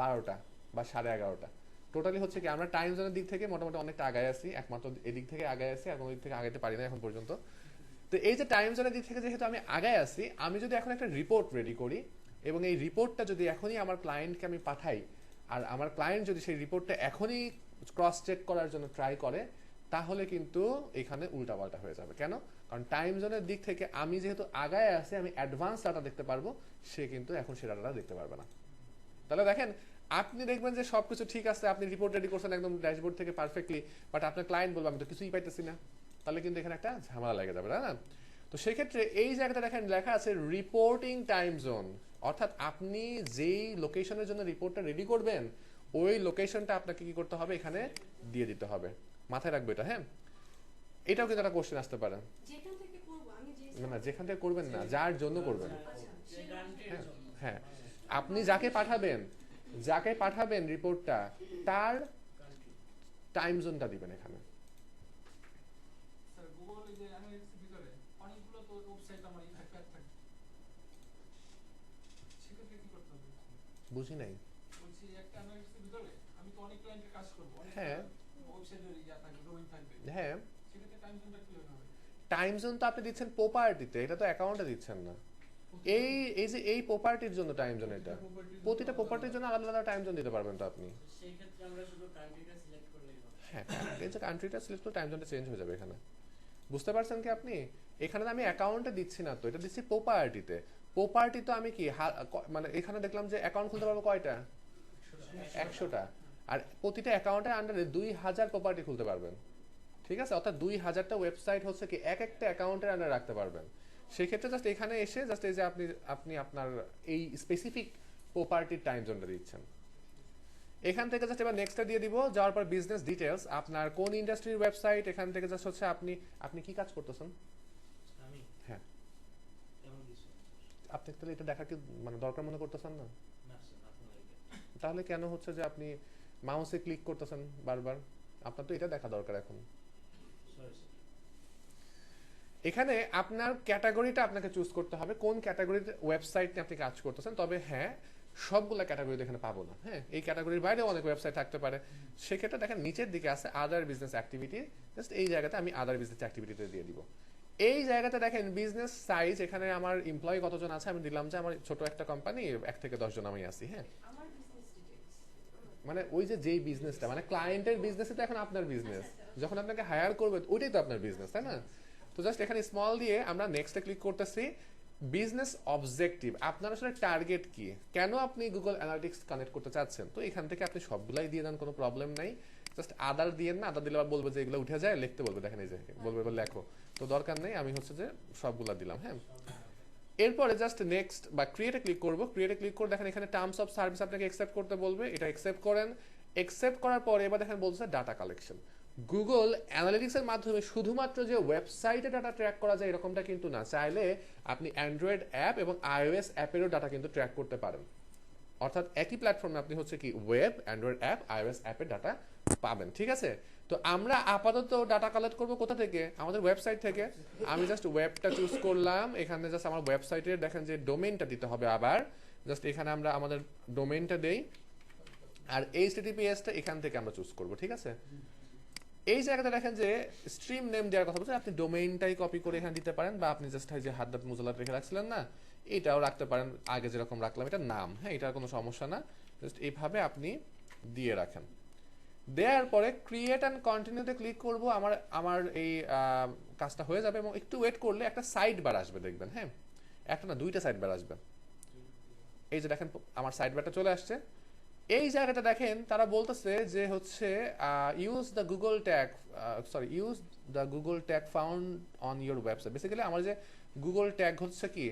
S1: 12টা বা 11:30। টোটালি হচ্ছে কি আমরা টাইম জোনের দিক থেকে মোটামুটি অনেকটা আগায় আছি, একমাত্র এদিক থেকে আগায় আছি, আর কোনো দিক থেকে আগাইতে পারি না এখন পর্যন্ত। তো এই যে টাইম জোনের দিক থেকে যেহেতু আমি আগায় আছি, আমি যদি এখন একটা রিপোর্ট রেডি করি এবং এই রিপোর্টটা যদি এখনই আমার ক্লায়েন্টকে আমি পাঠাই, আর আমার ক্লায়েন্ট যদি সেই রিপোর্টটা এখনই ক্রস চেক করার জন্য ট্রাই করে, তাহলে কিন্তু এখানে উল্টাপাল্টা হয়ে যাবে। কেন? কারণ টাইম জোনের দিক থেকে আমি যেহেতু আগায় আছি, আমি অ্যাডভান্স ডাটা দেখতে পারবো, সে কিন্তু এখন সে ডাটাটা দেখতে পারবে না। তাহলে দেখেন আপনি দেখবেন যে সবকিছু ঠিক আছে, আপনি রিপোর্ট রেডি করছেন একদম ড্যাশবোর্ড থেকে পারফেক্টলি, বাট আপনার ক্লায়েন্ট বলবে আমি তো কিছুই পাইতেছি না, তাহলে কিন্তু এখানে একটা ঝামেলা লেগে যাবে, তাই না? তো সেই ক্ষেত্রে এই জায়গাটা দেখেন লেখা আছে রিপোর্টিং টাইম জোন, অর্থাৎ আপনি যেই লোকেশনের জন্য রিপোর্টটা রেডি করবেন ওই লোকেশনটা আপনাকে কি করতে হবে, এখানে দিয়ে দিতে হবে। মাথায় রাখবে এটা, হ্যাঁ? এটাও কিন্তু একটা কোশ্চেন আসতে পারে।
S2: যেখান থেকে করব আমি যে
S1: না না, যেখান থেকে করবেন না, যার জন্য করবেন। হ্যাঁ হ্যাঁ, আপনি যাকে পাঠাবেন রিপোর্টটা, তার টাইম জোনটা দিবেন এখানে।
S3: স্যার গুগল এই যে অ্যানালিটিক্স ভিতরে অনেকগুলো তো ওয়েবসাইট আমার এই থাকে সেক্ষেত্রে কি করতে হবে?
S1: বুঝি নাই।
S3: বলছি একটা অ্যানালিটিক্সের ভিতরে আমি তো অনেক ক্লায়েন্টের কাজ করব, অনেক
S1: হ্যাঁ
S3: ওয়েবসাইটের ইয়া থাকবে, ডোমেইন থাকবে,
S1: হ্যাঁ,
S3: সেক্ষেত্রে টাইম জোনটা কি হবে?
S1: টাইম জোন তো আপনি দিচ্ছেন প্রপার্টিতে, এটা তো অ্যাকাউন্টে দিচ্ছেন না। এই এই যে এই প্রপার্টির জন্য টাইম জোন, এটা প্রতিটা প্রপার্টির জন্য আলাদা আলাদা টাইম জোন দিতে পারবেন তো আপনি।
S4: সেই ক্ষেত্রে আমরা শুধু কান্ট্রিটা সিলেক্ট করলেই হবে।
S1: হ্যাঁ, এই যে কান্ট্রিটা সিলেক্ট করে টাইম জোনটা চেঞ্জ হয়ে যাবে এখানে। বুঝতে পারছেন কি আপনি? এখানে তো আমি অ্যাকাউন্টে দিচ্ছি না, তো এটা দিচ্ছি প্রপার্টিতে। প্রপার্টি তো আমি কি মানে এখানে দেখলাম যে অ্যাকাউন্ট খুলতে পারবো কয়টা? 100টা। আর প্রতিটা অ্যাকাউন্টের আন্ডারে 2000 প্রপার্টি খুলতে পারবেন, ঠিক আছে? অর্থাৎ 2000টা ওয়েবসাইট হচ্ছে কি এক একটা অ্যাকাউন্টের আন্ডারে রাখতে পারবেন। সেই ক্ষেত্রে জাস্ট এখানে এসে জাস্ট এই যে আপনি আপনি আপনার এই স্পেসিফিক প্রপার্টির টাইম জোনটা দিচ্ছেন। এখান থেকে জাস্ট এবার নেক্সটটা দিয়ে দিব। যাওয়ার পর বিজনেস ডিটেলস, আপনার কোন ইন্ডাস্ট্রির ওয়েবসাইট, এখান থেকে জাস্ট হচ্ছে আপনি আপনি কি কাজ করতেছেন।
S4: আমি
S1: হ্যাঁ,
S4: তেমন কিছু না।
S1: আপনি তাহলে এটা দেখা কি মানে দরকার মনে করতেছেন না?
S4: না স্যার, আপনার লাগে।
S1: তাহলে কেন হচ্ছে যে আপনি মাউসে ক্লিক করতেছেন বারবার? আপনার তো এটা দেখা দরকার এখন।
S4: Sorry sir.
S1: এখানে আপনার ক্যাটাগরিটা আপনাকে চুজ করতে হবে, কোন ক্যাটাগরির ওয়েবসাইট নিয়ে আপনি কাজ করতেছেন। তবে হ্যাঁ, সবগুলা ক্যাটাগরি এখানে পাবো না। হ্যাঁ, এই ক্যাটাগরির বাইরেও অনেক ওয়েবসাইট থাকতে পারে। সেক্ষেত্রে দেখেন নিচের দিকে আছে আদার বিজনেস অ্যাক্টিভিটি, জাস্ট এই জায়গাতে আমি আদার বিজনেস অ্যাক্টিভিটিতে দিয়ে দিব। এই জায়গাতে দেখেন বিজনেস সাইজ, এখানে আমার এমপ্লয়ি কতজন আছে আমি দিলাম যে আমার ছোট একটা কোম্পানি 1 থেকে 10 জন আমি আছি। হ্যাঁ,
S2: আমার বিজনেস ডিটেইলস
S1: মানে ওই যে যেই বিজনেসটা মানে ক্লায়েন্টের বিজনেসে তো এখন আপনার বিজনেস, যখন আপনাকে হায়ার করবে ওইটাই তো আপনার বিজনেস, তাই না? তো জাস্ট এখানে স্মল দিয়ে আমরা নেক্সটে ক্লিক করতেছি। বিজনেস অবজেক্টিভ, আপনার আসলে টার্গেট কি, কেন আপনি গুগল অ্যানালিটিক্স কানেক্ট করতে চাচ্ছেন, তো এখান থেকে আপনি সবগুলাই দিয়ে দেন, কোনো প্রবলেম নাই। জাস্ট আদার দিয়ে না, আদার দিলে আবার বলবে যে এগুলো উঠে যায়, লিখতে বলবে, দেখেন এই যে বলবে এবার লেখো, তো দরকার নেই, আমি হচ্ছে যে সবগুলা দিলাম। হ্যাঁ, এরপরে জাস্ট নেক্সট বা ক্রিয়েটে ক্লিক করব। ক্রিয়েটে ক্লিক করে দেখেন এখানে টার্মস অফ সার্ভিস আপনাকে অ্যাকসেপ্ট করতে বলবে, এটা অ্যাকসেপ্ট করেন। অ্যাকসেপ্ট করার পরে এবার দেখেন বলছে ডাটা কালেকশন। গুগল অ্যানালিটিক্সের মাধ্যমে শুধুমাত্র যে ওয়েবসাইটে ডাটা ট্র্যাক করা যায় এরকমটা কিন্তু না, চাইলে আপনি অ্যান্ড্রয়েড অ্যাপ এবং আইওএস অ্যাপেরও ডাটা কিন্তু ট্র্যাক করতে পারেন। অর্থাৎ একই প্ল্যাটফর্মে আপনি হচ্ছে কি ওয়েব, অ্যান্ড্রয়েড অ্যাপ, আইওএস অ্যাপের ডাটা পাবেন। ঠিক আছে, তো আমরা আপাতত ডাটা কালেক্ট করব কোথা থেকে, আমাদের ওয়েবসাইট থেকে। আমি জাস্ট ওয়েবটা চুজ করলাম, এখানে জাস্ট আমার ওয়েবসাইটের দেখেন যে ডোমেইনটা দিতে হবে, আবার জাস্ট এখানে আমরা আমাদের ডোমেইনটা দেই, আর এইচটিটিপিএসটা এখান থেকে আমরা চুজ করব। ঠিক আছে, এই জায়গাতে দেখেন যে স্ট্রিম নেম দেওয়ার কথা বলছে, আপনি ডোমেইনটাই কপি করে এখানে দিতে পারেন, বা আপনি জাস্ট যে হাদ্দাত মুজাল্লাত রেখে রাখছিলেন না, এটাও রাখতে পারেন, আগে যেরকম রাখলাম এটা নাম। হ্যাঁ, এটার কোনো সমস্যা না, জাস্ট এইভাবে আপনি দিয়ে রাখেন। দেওয়ার পরে ক্রিয়েট অ্যান্ড কন্টিনিউতে ক্লিক করব, আমার এই কাজটা হয়ে যাবে, এবং একটু ওয়েট করলে একটা সাইড বার আসবে দেখবেন। হ্যাঁ, একটা না দুইটা সাইড বার আসবে, এই যে দেখেন আমার সাইড বারটা চলে আসছে। এই জায়গাটা দেখেন তারা বলতেছে যে হচ্ছে use the Google tag, use the Google tag found on your website. Basically আমার যে গুগল ট্যাগ হচ্ছে কি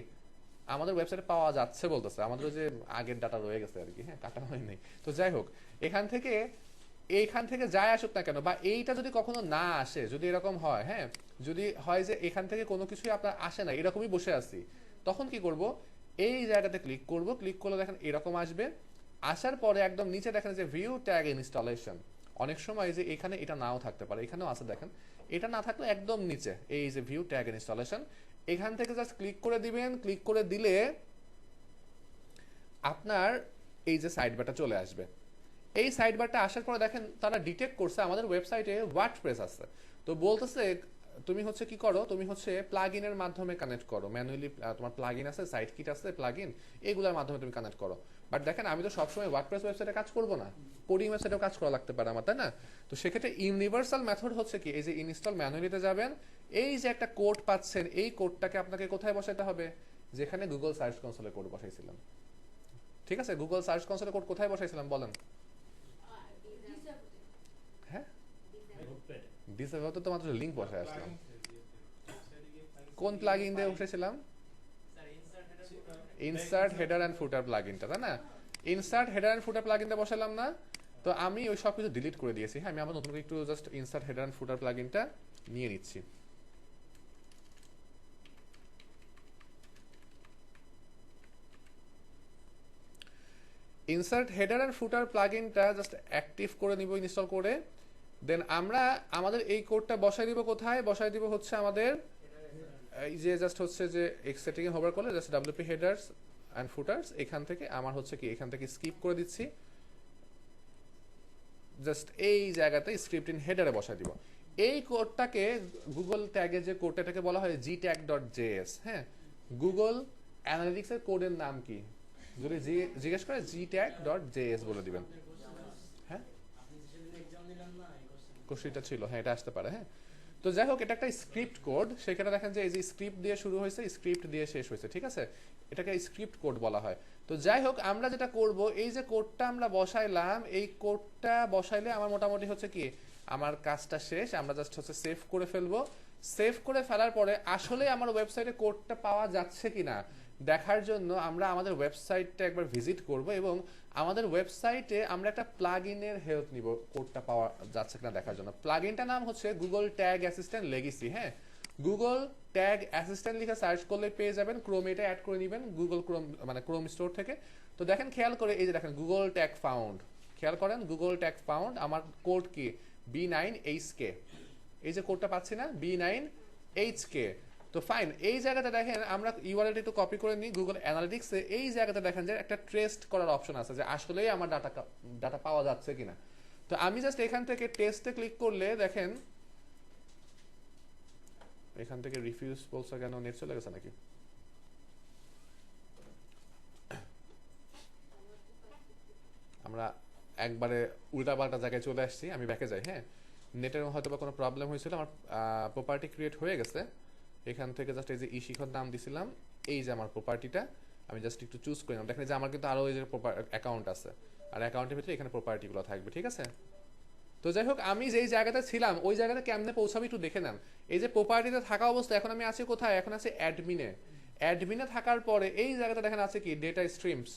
S1: আমাদের ওয়েবসাইটে পাওয়া যাচ্ছে বলতেছে, আমাদের যে আগের ডাটা রয়ে গেছে আর কি, হ্যাঁ কাটা হয়নি। তো যাই হোক, এইখান থেকে যাই আসুক না কেন, বা এইটা যদি কখনো না আসে, যদি এরকম হয়, হ্যাঁ যদি হয় যে এখান থেকে কোনো কিছুই আপনার আসে না, এরকমই বসে আছি, তখন কি করব, এই জায়গাতে ক্লিক করব। ক্লিক করলে দেখেন এরকম আসবে। আসার পরে একদম নিচে দেখেন যে ভিউ ট্যাগ ইনস্টলেশন, অনেক সময় যে এখানে এটা নাও থাকতে পারে, এখানেও আছে দেখেন, এটা না থাকলে একদম নিচে এই যে ভিউ ট্যাগ ইনস্টলেশন, এখান থেকে জাস্ট ক্লিক করে দিবেন। ক্লিক করে দিলে আপনার এই যে সাইড বারটা চলে আসবে। এই সাইড বারটা আসার পরে দেখেন তারা ডিটেক্ট করছে আমাদের ওয়েবসাইটে ওয়ার্ডপ্রেস আছে, তো বলতেছে তুমি হচ্ছে কি করো, তুমি হচ্ছে প্লাগইনের মাধ্যমে কানেক্ট করো, ম্যানুয়ালি তোমার প্লাগইন আছে, সাইট কিট আছে, প্লাগইন, এগুলোর মাধ্যমে তুমি কানেক্ট করো। বাট দেখেন আমি তো সবসময় ওয়ার্ডপ্রেস ওয়েবসাইটে কাজ করবো না, কোডিং ওয়েবসাইটেও কাজ করা লাগতে পারে আমার, তাই না? তো সেক্ষেত্রে ইউনিভার্সাল মেথড হচ্ছে কি, এই যে ইনস্টল ম্যানুয়ালিতে যাবেন, এই যে একটা কোড পাচ্ছেন, এই কোডটাকে আপনাকে কোথায় বসাইতে হবে, যেখানে গুগল সার্চ কনসোলে কোড বসাইছিলাম। ঠিক আছে, গুগল সার্চ কনসোলে কোড কোথায় বসাইছিলাম বলেন? হ্যাঁ, ডিসেবল তো মাত্র লিংক বসায় আসলাম। কোন প্লাগইন দিয়ে বসেছিলাম? ইনসার্ট হেডার এন্ড ফুটার প্লাগইনটা, তাই না? ইনসার্ট হেডার এন্ড ফুটার প্লাগইনটা বসালাম না, তো আমি ওই সব কিছু ডিলিট করে দিয়েছি। হ্যাঁ, আমি আবার নতুন করে একটু just insert header and footer প্লাগইনটা নিয়ে নিচ্ছি। ইনসার্ট হেডার এন্ড ফুটার প্লাগইনটা জাস্ট অ্যাক্টিভ করে নিব ইনস্টল করে। দেন আমরা আমাদের এই কোডটা বসাই দিব কোথায়, বসাই দিব হচ্ছে আমাদের এই যে জাস্ট হচ্ছে যে সেটিং এ হোভার করলে just WP headers and footers, এখান থেকে আমার হচ্ছে কি এখান থেকে স্কিপ করে দিচ্ছি, জাস্ট এই জায়গাতে স্ক্রিপ্ট ইন হেডারে বসাই দিব। এই কোডটাকে গুগল ট্যাগে যে কোডটা, এটাকে বলা হয় gtag.js। হ্যাঁ, গুগল অ্যানালিটিক্স এর কোডের নাম কি যদি জিজ্ঞেস করে gtag.js বলে দিবেন। হ্যাঁ, কোশ্চেনটা ছিল, হ্যাঁ এটা আসতে পারে। হ্যাঁ, তো যাই হোক, এটা একটা স্ক্রিপ্ট কোড, সেখানে দেখেন যে এই যে স্ক্রিপ্ট দিয়ে শুরু হয়েছে, স্ক্রিপ্ট দিয়ে শেষ হয়েছে। ঠিক আছে, এটাকে স্ক্রিপ্ট কোড বলা হয়। তো যাই হোক, আমরা যেটা করব, এই যে কোডটা আমরা বসাইলাম, এই কোডটা বসাইলে আমার মোটামুটি হচ্ছে কি আমার কাজটা শেষ। আমরা জাস্ট হচ্ছে সেভ করে ফেলবো। সেভ করে ফেলার পরে আসলে আমার ওয়েবসাইটে কোডটা পাওয়া যাচ্ছে কিনা দেখার জন্য আমরা আমাদের ওয়েবসাইটটা একবার ভিজিট করব, এবং আমাদের ওয়েবসাইটে আমরা একটা প্লাগইনের হেল্প নিব কোডটা পাওয়া যাচ্ছে কিনা দেখার জন্য। প্লাগইনটার নাম হচ্ছে গুগল ট্যাগ অ্যাসিস্ট্যান্ট লেগেসি। হ্যাঁ, গুগল ট্যাগ অ্যাসিস্ট্যান্ট লিখে সার্চ করলে পেয়ে যাবেন, ক্রোমে এটা অ্যাড করে নেবেন গুগল ক্রোম মানে ক্রোম স্টোর থেকে। তো দেখেন খেয়াল করে, এই যে দেখেন গুগল ট্যাগ ফাউন্ড, খেয়াল করেন গুগল ট্যাগ ফাউন্ড, আমার কোড কি B9HK, এই যে কোডটা পাচ্ছি না B9HK। তো ফাইন, এই জায়গাতে দেখেন আমরা ইউআরএলটা একটু কপি করে নিই গুগল অ্যানালিটিক্সে। এই জায়গাতে দেখেন যে একটা টেস্ট করার অপশন আছে যে আসলেই আমার ডাটা পাওয়া যাচ্ছে কিনা। তো আমি জাস্ট এখান থেকে টেস্টে ক্লিক করলে দেখেন এখান থেকে রিফিউজ বলছো কেন, নেট চলে গেছে নাকি? আমরা একবারে উল্টাপাল্টা জায়গায় চলে আসছি, আমি ব্যাকে যাই। হ্যাঁ, নেটের হয়তো বা কোনো প্রবলেম হয়েছিল। আমার প্রপার্টি ক্রিয়েট হয়ে গেছে। এখান থেকে জাস্ট এই যে ই শিখর নাম দিছিলাম, এই যে আমার প্রপার্টিটা আমি জাস্ট একটু চুজ করে নিলাম। দেখেন যে আমার কিন্তু আরও এই যে অ্যাকাউন্ট আছে, আর অ্যাকাউন্টের ভিতরে এখানে প্রপার্টিগুলো থাকবে, ঠিক আছে? তো যাই হোক, আমি যেই জায়গাতে ছিলাম ওই জায়গাতে কেমনে পৌঁছাবি একটু দেখে নেন। এই যে প্রপার্টিতে থাকা অবস্থা, এখন আমি আছি কোথায়? এখন আছি অ্যাডমিনে। অ্যাডমিনে থাকার পরে এই জায়গাতে দেখেন আছে কি ডেটা স্ট্রিমস।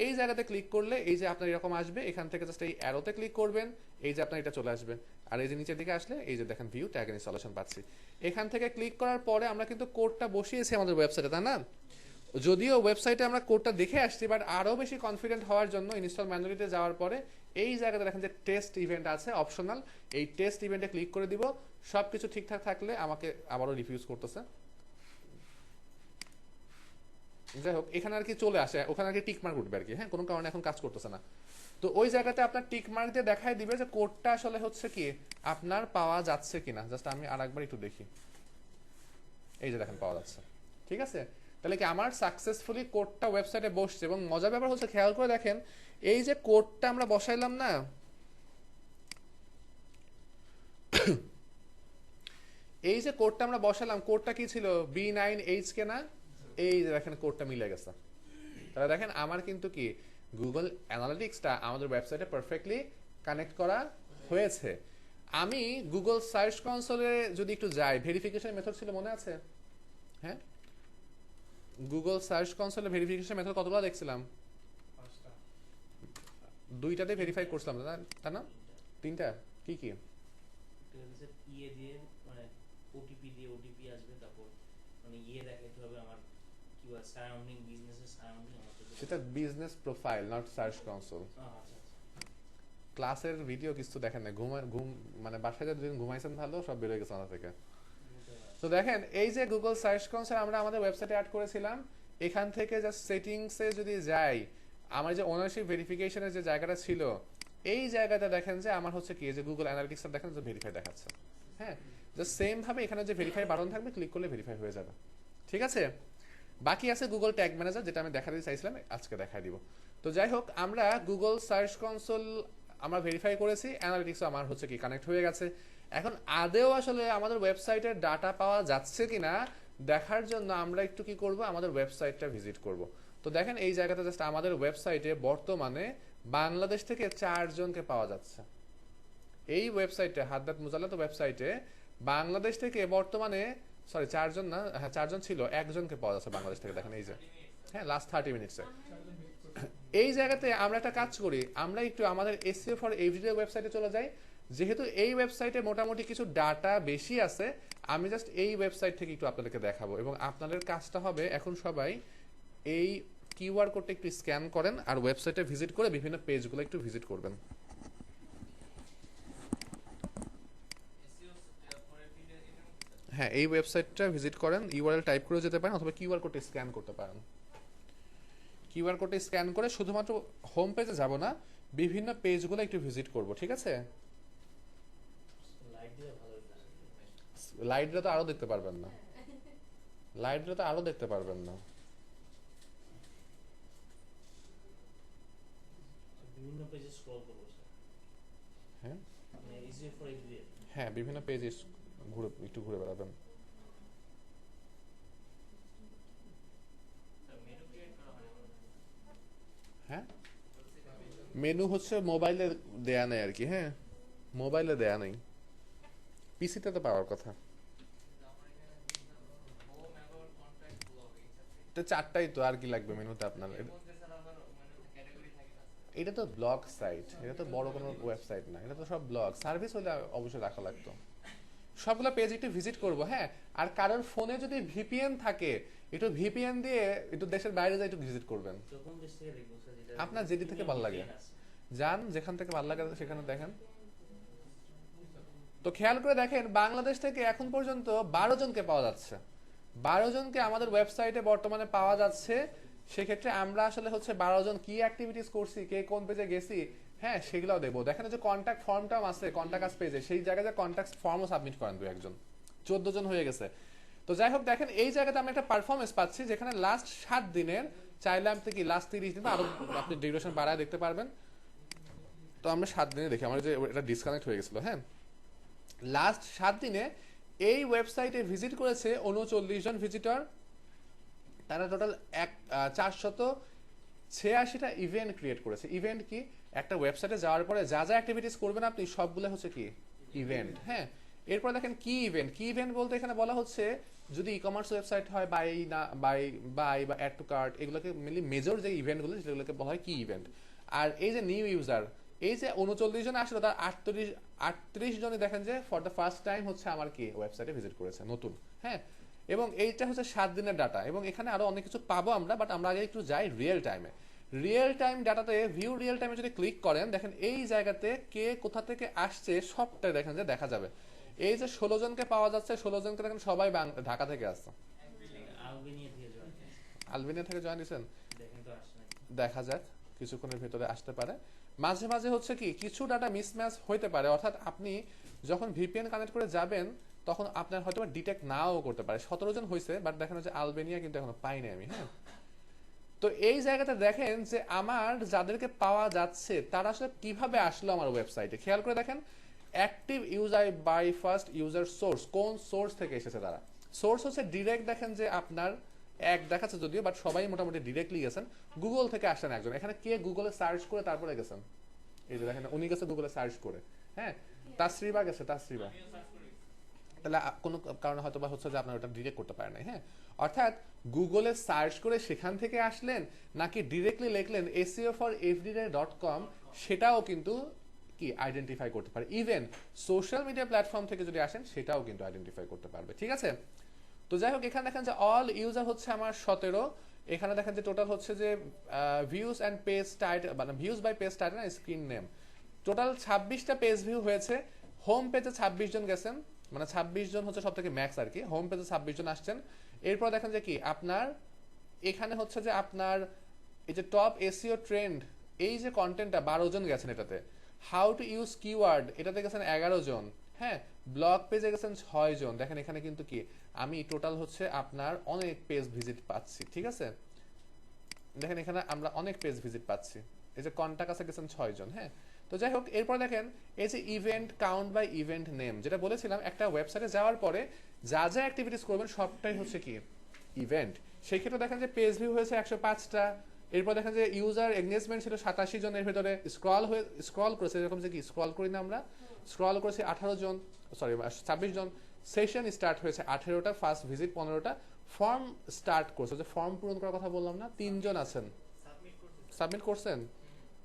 S1: এই জায়গাতে ক্লিক করলে এই যে আপনার এরকম আসবে, এখান থেকে জাস্ট এই অ্যারোতে ক্লিক করবেন, এই যে আপনার এটা চলে আসবে। আর এই যে নিচের দিকে আসলে এই যে দেখেন ভিউ ট্যাগ ইনস্টলেশন পাচ্ছি। এখান থেকে ক্লিক করার পরে আমরা কিন্তু কোডটা বসিয়েছি আমাদের ওয়েবসাইটে, তাই না? যদিও ওয়েবসাইটে আমরা কোডটা দেখে আসছি, বাট আরও বেশি কনফিডেন্ট হওয়ার জন্য ইনস্টল ম্যানুয়ালিতে যাওয়ার পরে এই জায়গাতে দেখেন যে টেস্ট ইভেন্ট আছে অপশনাল, এই টেস্ট ইভেন্টে ক্লিক করে দিব। সব কিছু ঠিকঠাক থাকলে আমাকে আবারও রিফিউজ করতেছে। যাই হোক, এখানে আর কি চলে আসে, ওখানে আর কি টিক মার্ক উঠবে আর কি। হ্যাঁ, কোনো কারণে এখন কাজ করতেছে না। তো ওই জায়গাতে আপনার টিক মার্ক দিয়ে দেখায় দিবে যে কোডটা আসলে হচ্ছে কি আপনার পাওয়া যাচ্ছে কিনা। জাস্ট আমি আর একবার একটু দেখি, এই যে দেখেন পাওয়া যাচ্ছে, ঠিক আছে? তাহলে কি আমার সাকসেসফুলি কোডটা ওয়েবসাইটে বসছে। এবং মজার ব্যাপার হচ্ছে, খেয়াল করে দেখেন এই যে কোডটা আমরা বসাইলাম না, এই যে কোডটা আমরা বসালাম, কোডটা কি ছিল? B9HK না? এই যে দেখেন কোডটা মিলে গেছে। তাহলে দেখেন আমার কিন্তু কি গুগল অ্যানালিটিক্সটা আমাদের ওয়েবসাইটে পারফেক্টলি কানেক্ট করা হয়েছে। আমি গুগল সার্চ কনসোলে যদি একটু যাই, ভেরিফিকেশন মেথড ছিল মনে আছে? হ্যাঁ, গুগল সার্চ কনসোলে ভেরিফিকেশন মেথড কতগুলো দেখছিলাম?
S4: 5টা।
S1: 2টাতে ভেরিফাই করছিলাম, তাই না? 3টা কি কি?
S4: একটা হচ্ছে ইয়ে দিয়ে, মানে ওটিপি দিয়ে, ওটিপি আসবে, তারপর মানে ইয়ে দেখাইতে হবে আমার কি বলে সারাউন্ডিং, বিজনেসের সারাউন্ডিং আমার তো।
S1: সেটা business profile, not search console.
S4: আচ্ছা আচ্ছা।
S1: ক্লাসের ভিডিও কিছু দেখেন না, ঘুম মানে বাসায় যদি ঘুমাইছেন ভালো, সব বেরোয় গেছে মাথা থেকে। তো দেখেন এই যে গুগল সার্চ কনসোল আমরা আমাদের ওয়েবসাইটে অ্যাড করেছিলাম, এখান থেকে জাস্ট সেটিংসে যদি যাই, আমার যে ওনারশিপ ভেরিফিকেশনের যে জায়গাটা ছিল, এই জায়গাটা দেখেন যে আমার হচ্ছে কি যে গুগল অ্যানালিটিক্সটা দেখেন যে ভেরিফাই দেখাচ্ছে। হ্যাঁ, জাস্ট সেম ভাবে এখানে যে ভেরিফাই বাটন থাকবে, ক্লিক করলে ভেরিফাই হয়ে যাবে, ঠিক আছে? বাকি আছে গুগল ট্যাগ ম্যানেজার, যেটা আমি দেখাতে চাইছিলাম, আজকে দেখাই দিব। তো যাই হোক, আমরা গুগল সার্চ কনসোল আমরা ভেরিফাই করেছি, অ্যানালিটিক্সও আমার হচ্ছে কি কানেক্ট হয়ে গেছে। এখন আদেও আসলে আমাদের ওয়েবসাইটের ডাটা পাওয়া যাচ্ছে কিনা দেখার জন্য আমরা একটু কি করব, আমাদের ওয়েবসাইটটা ভিজিট করব। তো দেখেন এই জায়গাতে জাস্ট আমাদের ওয়েবসাইটে বর্তমানে বাংলাদেশ থেকে 4 জনকে পাওয়া যাচ্ছে। এই ওয়েবসাইটে হাদ্দাত মুজাল্লাত ওয়েবসাইটে বাংলাদেশ থেকে বর্তমানে, সরি 4 জন না, হ্যাঁ 4 জন ছিল, 1 জনকে পাওয়া যাচ্ছে বাংলাদেশ থেকে। দেখেন এই যে, হ্যাঁ লাস্ট 30 মিনিটসে। এই জায়গাতে আমরা একটা কাজ করি, আমরা একটু আমাদের এসইও ফর এভরিডে ওয়েবসাইটে চলে যাই। যেহেতু এই ওয়েবসাইটে মোটামুটি কিছু ডাটা বেশি আছে, আমি জাস্ট এই ওয়েবসাইট থেকে একটু আপনাদেরকে দেখাবো। এবং আপনাদের কাজটা হবে এখন সবাই এই কিউআর কোডটা একটু স্ক্যান করেন, আর ওয়েবসাইটে ভিজিট করে বিভিন্ন পেজগুলো একটু ভিজিট করবেন। হ্যাঁ, এই ওয়েবসাইটটা ভিজিট করেন, ইউআরএল টাইপ করে যেতে পারেন, অথবা কিউআর কোডটা স্ক্যান করতে পারেন। কিউআর কোডটা স্ক্যান করে শুধুমাত্র হোম পেজে যাব না, বিভিন্ন পেজগুলো একটু ভিজিট করব, ঠিক আছে?
S4: লাইট দিলে ভালো হতো।
S1: লাইটটা তো আরো দেখতে পারবেন না, লাইটটা তো আরো দেখতে পারবেন না।
S4: বিভিন্ন পেজে স্ক্রল করব স্যার।
S1: হ্যাঁ
S4: মানে ইজি ফর এভরিডে।
S1: হ্যাঁ, বিভিন্ন পেজে ঘুরে একটু ঘুরে বেড়াবেন। হ্যাঁ, মেনু হচ্ছে মোবাইলে দেয়া নেই আর কি। হ্যাঁ, মোবাইলে দেয়া নেই, পিসিতে তো পাওয়ার কথা। তো 4টাই তো, আর কি লাগবে মেনুতে আপনার? এটা তো ব্লগ সাইট, এটা তো বড় কোনো ওয়েবসাইট না, এটা তো সব ব্লগ সার্ভিস হলে অবশ্যই রাখা লাগতো। সবগুলো পেজ একটু ভিজিট করব। হ্যাঁ, আর কারোর ফোনে যদি ভিপিএন থাকে, একটু ভিপিএন দিয়ে একটু দেশের বাইরে যাই একটু ভিজিট করবেন।
S4: কোন দেশ থেকে দেখবো স্যার? যেটা
S1: আপনার যেটি থেকে ভালো লাগে যান, যেখান থেকে ভালো লাগে সেখানে দেখেন। তো খেয়াল করে দেখেন, বাংলাদেশ থেকে এখন পর্যন্ত 12 জনকে পাওয়া যাচ্ছে। 12 জনকে আমাদের ওয়েবসাইটে বর্তমানে পাওয়া যাচ্ছে। সেক্ষেত্রে আমরা আসলে হচ্ছে 12 জন কি অ্যাক্টিভিটিস করছি, কে কোন পেজে গেছি, হ্যাঁ সেগুলোও দেখবো। দেখেন যে কন্ট্যাক্ট ফর্মটাও আছে কন্ট্যাক্ট আস পেজে, সেই জায়গায় কন্ট্যাক্ট ফর্মও সাবমিট করেন 2-1 জন, 14 জন হয়ে গেছে। তো যাই হোক দেখেন এই জায়গাতে আমরা একটা পারফরমেন্স পাচ্ছি যেখানে লাস্ট 7 দিনের, চাইলে আপনি কি লাস্ট 30 দিন বা আরো আপনি ডিউরেশন বাড়ায় দেখতে পারবেন। তো আমরা 7 দিনে দেখি, আমার যে এটা ডিসকানেক্ট হয়ে গেছিল, হ্যাঁ লাস্ট 7 দিনে এই ওয়েবসাইটে ভিজিট করেছে 39 জন ভিজিটর, তারা টোটাল 486টা ইভেন্ট ক্রিয়েট করেছে। ইভেন্ট কি, একটা ওয়েবসাইটে যাওয়ার পরে যা যা অ্যাক্টিভিটিস করবেন আপনি সবগুলো হচ্ছে কি ইভেন্ট। হ্যাঁ, এরপর দেখেন কি ইভেন্ট, কি ইভেন্ট বলতে এখানে বলা হচ্ছে যদি ই কমার্স ওয়েবসাইট হয় বাই না বাই বা অ্যাড টু কার্ট, এগুলোকে মেনলি মেজর যে ইভেন্টগুলো সেগুলোকে বলা হয় কি ইভেন্ট। আর এই যে নিউ ইউজার, এই যে 39 জন আসলে তার 38 জনই দেখেন যে ফর দ্য ফার্স্ট টাইম হচ্ছে আমার কি ওয়েবসাইটে ভিজিট করেছে নতুন। হ্যাঁ, এবং এইটা হচ্ছে 7 দিনের ডাটা, এবং এখানে আরো অনেক কিছু পাবো আমরা, বাট আমরা আগে একটু যাই রিয়েল টাইমে। রিয়েল টাইম ডাটাতে ভিউ রিয়েল টাইমে যদি ক্লিক করেন দেখেন এই জায়গাতে কে কোথা থেকে আসছে সবটাই দেখেন যে দেখা যাবে। এই যে 16 জনকে পাওয়া যাচ্ছে, 16 জনকে দেখেন সবাই ঢাকা থেকে আসছে। আলবেনিয়া থেকে জয়েন দিয়েছেন, দেখা যাক কিছুক্ষণের ভিতরে আসতে পারে। মাঝে মাঝে হচ্ছে কি কিছু ডাটা মিসম্যাচ হইতে পারে, অর্থাৎ আপনি যখন ভিপিএন কানেক্ট করে যাবেন তখন আপনার হয়তো ডিটেক্ট নাও করতে পারে। 17 জন হয়েছে, বাট দেখেন যে আলবেনিয়া কিন্তু এখনো পাইনি আমি। হ্যাঁ, তো এই জায়গাতে দেখেন যে আমার যাদেরকে পাওয়া যাচ্ছে তারা আসলে কিভাবে আসলো আমার ওয়েবসাইটে, খেয়াল করে দেখেন। Active user by first user source, কোন সোর্স থেকে এসেছে তারা। সোর্স হচ্ছে ডিরেক্ট, দেখেন যে আপনার এক দেখাচ্ছে যদিও, বাট সবাই মোটামুটি ডিরেক্টলি গেছেন। গুগল থেকে আসছেন একজন, এখানে কে গুগলে সার্চ করে তারপরে গেছেন, এই যে দেখেন উনি গেছে গুগলে সার্চ করে। হ্যাঁ, তাসরিবা গেছে, তাসরিবা, তাহলে কোনো কারণে হয়তো বা হচ্ছে যে আপনার ওটা ডিরেক্ট করতে পারেন নাই। হ্যাঁ, অর্থাৎ গুগলে সার্চ করে সেখান থেকে আসলেন নাকি ডিরেক্টলি লিখলেন SEO4everyday.com, সেটাও কিন্তু কি আইডেন্টিফাই করতে পারে। ইভেন সোশ্যাল মিডিয়া প্ল্যাটফর্ম থেকে যদি আসেন সেটাও কিন্তু আইডেন্টিফাই করতে পারবে। ঠিক আছে, তো যাই হোক এখানে দেখেন যে অল ইউজার হচ্ছে আমার 17। এখানে দেখেন যে টোটাল হচ্ছে যে ভিউজ অ্যান্ড পেজ টাইটেল, মানে ভিউজ বাই পেজ টাইটেল না স্ক্রিন নেম, টোটাল 26টা পেজ ভিউ হয়েছে। হোম পেজে 26 জন গেছেন, মানে 26 জন হচ্ছে সব থেকে ম্যাক্স আর কি। হোম পেজে 26 জন আসছেন। এরপর দেখেন যে কি আপনার এখানে হচ্ছে যে আপনার এই যে টপ এসইও ট্রেন্ড, এই যে কন্টেন্টটা 12 জন গেছেন এটাতে। হাউ টু ইউজ কিওয়ার্ড এটাতে গেছেন 11 জন। হ্যাঁ, ব্লগ পেজে গেছেন 6 জন। দেখেন এখানে কিন্তু কি আমি টোটাল হচ্ছে আপনার অনেক পেজ ভিজিট পাচ্ছি। ঠিক আছে, দেখেন এখানে আমরা অনেক পেজ ভিজিট পাচ্ছি। এই যে কন্টাক্ট আছে গেছেন 6 জন। হ্যাঁ, তো যাই হোক এরপর দেখেন এই যে event count by event name, যেটা বলেছিলাম একটা ওয়েবসাইটে যাওয়ার পরে যা যা অ্যাক্টিভিটিস করবেন সবটাই হচ্ছে কি ইভেন্ট। সেই ক্ষেত্রে দেখেন যে পেজ ভিউ হয়েছে 105টা। এরপর দেখেন যে ইউজার এঙ্গেজমেন্ট ছিল 87 জনের ভেতরে, স্ক্রল করেছে যেরকম যে কি স্ক্রল করি না আমরা, স্ক্রল করেছে 18 জন, সরি 26 জন। সেশন স্টার্ট হয়েছে 18টা, ফার্স্ট ভিজিট 15টা, ফর্ম স্টার্ট করছে, যে ফর্ম পূরণ করার কথা বললাম না, 3 জন আছেন সাবমিট করছেন,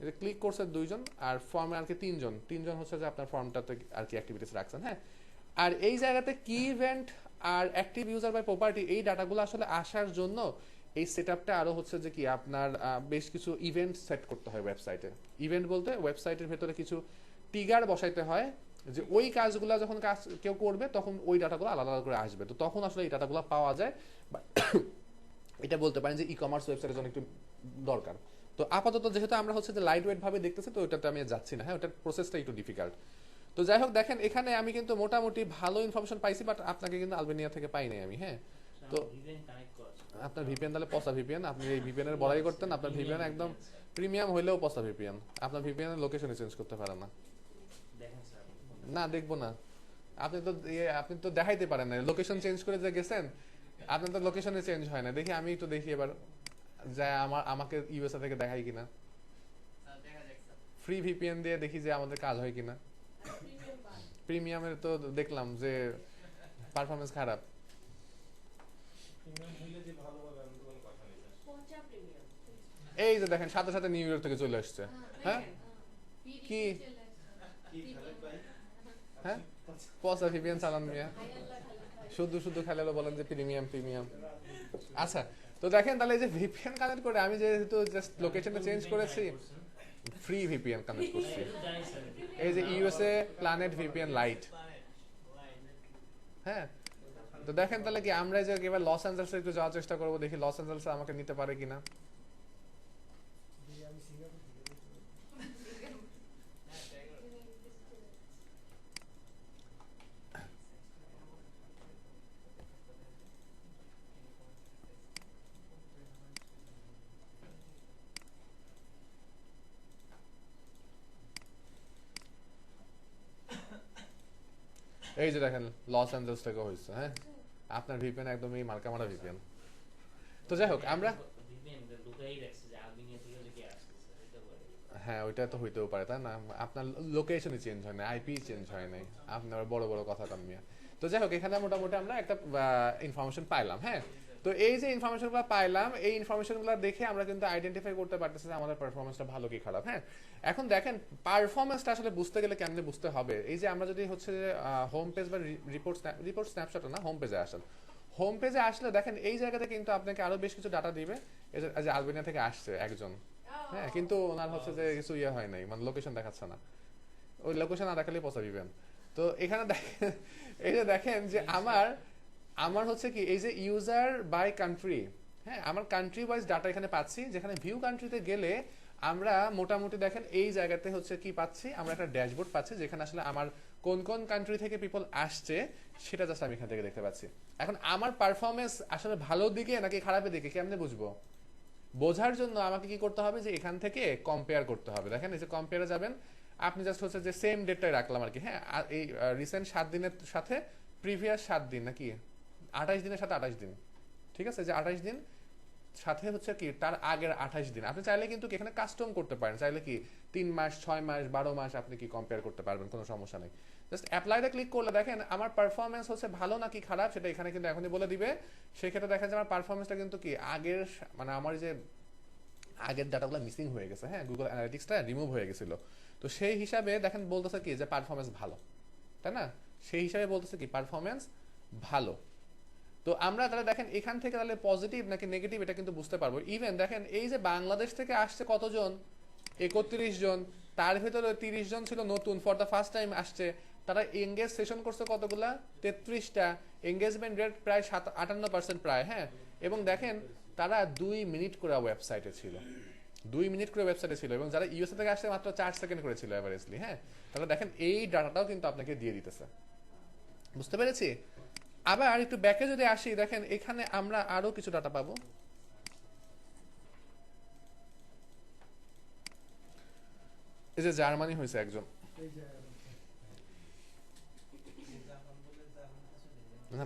S1: এটা ক্লিক করছে 2 জন, আর ফর্মে আর কি 3 জন হচ্ছে যে আপনার ফর্মটাতে আর কি অ্যাক্টিভিটিস রাখছেন। হ্যাঁ, আর এই জায়গাতে কি ইভেন্ট আর অ্যাক্টিভ ইউজার বাই প্রপার্টি এই ডাটাগুলো আসলে আসার জন্য এই সেটআপটা আরো হচ্ছে যে কি আপনার বেশ কিছু ইভেন্ট সেট করতে হয় ওয়েবসাইটে। ইভেন্ট বলতে ওয়েবসাইটের ভেতরে কিছু ট্রিগার বসাইতে হয়, যে ওই কাজগুলো যখন কেউ করবে তখন ওই ডাটাগুলো আলাদা আলাদা করে আসবে। তো তখন আসলে এই ডাটাগুলো পাওয়া যায়, বা এটা বলতে পারেন যে ই কমার্স ওয়েবসাইটের জন্য একটু দরকার। তো আপাতত যেহেতু আমরা হচ্ছে যে লাইট ওয়েট ভাবে দেখতেছি, তো ওটাতে আমি যাচ্ছি না। হ্যাঁ, ওটার প্রসেসটা একটু ডিফিকাল্ট। তো যাই হোক দেখেন এখানে আমি কিন্তু মোটামুটি ভালো ইনফরমেশন পাইছি, বাট আপনাকে কিন্তু আলবেনিয়া থেকে পাই নাই আমি। হ্যাঁ, তো আপনার ভিপিএন তাহলে পসা ভিপিএন, আপনি এই ভিপিএন এর বড়াই করতেন। আপনার ভিপিএন একদম প্রিমিয়াম হইলেও পসা ভিপিএন, আপনার ভিপিএন এর লোকেশন চেঞ্জ করতে পারেন না। না দেখবো না, আপনি তো দেখাইতে পারেন না লোকেশন চেঞ্জ করে যে গেছেন, আপনার তো লোকেশনে চেঞ্জ হয় না। দেখি আমি একটু দেখি এবার যায় আমাকে ইউএসএ থেকে দেখাই কিনা, ফ্রি ভিপিএন দিয়ে দেখি যে আমাদের কাজ হয় কিনা। প্রিমিয়ামের তো দেখলাম যে পারফরমেন্স খারাপ। এই যে দেখেন সাথে সাথে নিউ ইয়র্ক থেকে চলে আসছে। হ্যাঁ, কি হ্যাঁ পসা ভিপিএন চালান মিয়া, শুধু শুধু খালি বলেন যে প্রিমিয়াম। আচ্ছা, তো দেখেন তাহলে এই যে ভিপিএন কানেক্ট করে আমি যেহেতু জাস্ট লোকেশনটা চেঞ্জ করেছি, ফ্রি ভিপিএন কানেক্ট করছি। এই যে ইউএসএ প্ল্যানেট ভিপিএন লাইট। হ্যাঁ, তো দেখেন তাহলে কি আমরা যে এবার লস অ্যাঞ্জেলসে একটু যাওয়ার চেষ্টা করবো, দেখি লস অ্যাঞ্জেলসে আমাকে নিতে পারে কিনা। এই যে দেখেন লস অ্যাঞ্জেলস থেকে হয়েছে, হ্যাঁ আপনার ভিপিএন একদম এই মার্কা মারা ভিপিএন। তো যাই হোক আমরা
S4: VPN লুকাই রাখছে যে আলবেনিয়া থেকে যে কে আসতেছে এটা বলে।
S1: হ্যাঁ ওইটা তো হইতেও পারে তাই না, আপনার লোকেশনই চেঞ্জ হয় না, আইপি চেঞ্জ হয় নাই, আপনার বড় বড় কথা কামিয়া। তো যাই হোক এখানে মোটামুটি আমরা একটা ইনফরমেশন পাইলাম। হ্যাঁ তো এই যে ইনফরমেশনগুলো পাইলাম, এই ইনফরমেশনগুলো দেখে আমরা কিন্তু আইডেন্টিফাই করতে পারতেছি যে আমাদের পারফরমেন্সটা ভালো কি খারাপ। হ্যাঁ এখন দেখেন পারফরমেন্সটা আসলে বুঝতে গেলে কেমনে বুঝতে হবে, এই যে আমরা যদি হচ্ছে যে হোম পেজ বা রিপোর্ট স্ন্যাপশট না, হোম পেজে আসেন, হোম পেজে আসলে দেখেন এই জায়গাতে কিন্তু আপনাকে আরো বেশ কিছু ডাটা দিবে। এই যে আলবেনিয়া থেকে আসছে একজন, হ্যাঁ কিন্তু ওনার হচ্ছে যে কিছু ইয়ে হয় নাই, মানে লোকেশন দেখাচ্ছে না, ওই লোকেশন না দেখালেই পচা দিবেন। তো এখানে দেখেন এই যে দেখেন যে আমার হচ্ছে কি এই যে ইউজার বাই কান্ট্রি, হ্যাঁ আমার কান্ট্রি ওয়াইজ ডাটা এখানে পাচ্ছি, যেখানে ভিউ কান্ট্রিতে গেলে আমরা মোটামুটি দেখেন এই জায়গাতে হচ্ছে কি পাচ্ছি, আমরা একটা ড্যাশবোর্ড পাচ্ছি যেখানে আসলে আমার কোন কোন কান্ট্রি থেকে পিপল আসছে সেটা জাস্ট আমি এখান থেকে দেখতে পাচ্ছি। এখন আমার পারফরমেন্স আসলে ভালো দিকে নাকি খারাপের দিকে কেমনে বুঝবো, বোঝার জন্য আমাকে কি করতে হবে যে এখান থেকে কম্পেয়ার করতে হবে। দেখেন এই যে কম্পেয়ারে যাবেন, আপনি জাস্ট হচ্ছে যে সেম ডেটটাই রাখলাম আর কি, হ্যাঁ আর এই রিসেন্ট 7 দিনের সাথে প্রিভিয়াস 7 দিন নাকি 28 দিনের সাথে 28 দিন, ঠিক আছে যে 28 দিন সাথে হচ্ছে কি তার আগের 28 দিন। আপনি চাইলে কিন্তু এখানে কাস্টম করতে পারেন, চাইলে কি 3 মাস 6 মাস 12 মাস আপনি কি কম্পেয়ার করতে পারবেন, কোনো সমস্যা নেই। জাস্ট অ্যাপ্লাইতে ক্লিক করলে দেখেন আমার পারফরমেন্স হচ্ছে ভালো নাকি খারাপ সেটা এখানে কিন্তু এখনই বলে দিবে। সেক্ষেত্রে দেখেন যে আমার পারফরমেন্সটা কিন্তু কি আগের মানে আমার যে আগের ডাটাগুলো মিসিং হয়ে গেছে, হ্যাঁ গুগল অ্যানালিটিক্সটা রিমুভ হয়ে গেছিল, তো সেই হিসাবে দেখেন বলতেছে কি যে পারফরমেন্স ভালো, তাই না, সেই হিসাবে বলতেছে কি পারফরমেন্স ভালো। তো আমরা তাহলে দেখেন এখান থেকে তাহলে পজিটিভ নাকি নেগেটিভ এটা কিন্তু বুঝতে পারবো। ইভেন দেখেন এই যে বাংলাদেশ থেকে আসছে কতজন, 31 জন, তার ভিতরে 30 জন ছিল নতুন ফর দ্য ফার্স্ট টাইম আসছে, তারা এঙ্গেজ সেশন করছে কতগুলা 33টা, এঙ্গেজমেন্ট রেট প্রায় 58% প্রায়, হ্যাঁ এবং দেখেন তারা 2 মিনিট করে ওয়েবসাইটে ছিল, 2 মিনিট করে ওয়েবসাইটে ছিল, এবং যারা ইউএসএ থেকে আসছে মাত্র 4 সেকেন্ড করে ছিল এভারেজলি। হ্যাঁ তাহলে দেখেন এই ডাটাটাও কিন্তু আপনাকে দিয়ে দিতেছে, বুঝতে পেরেছি। আবার একটু ব্যাকে যদি আসি দেখেন এখানে আমরা আরো কিছু ডাটা পাবো। এই যে জার্মানি হয়েছে একজন,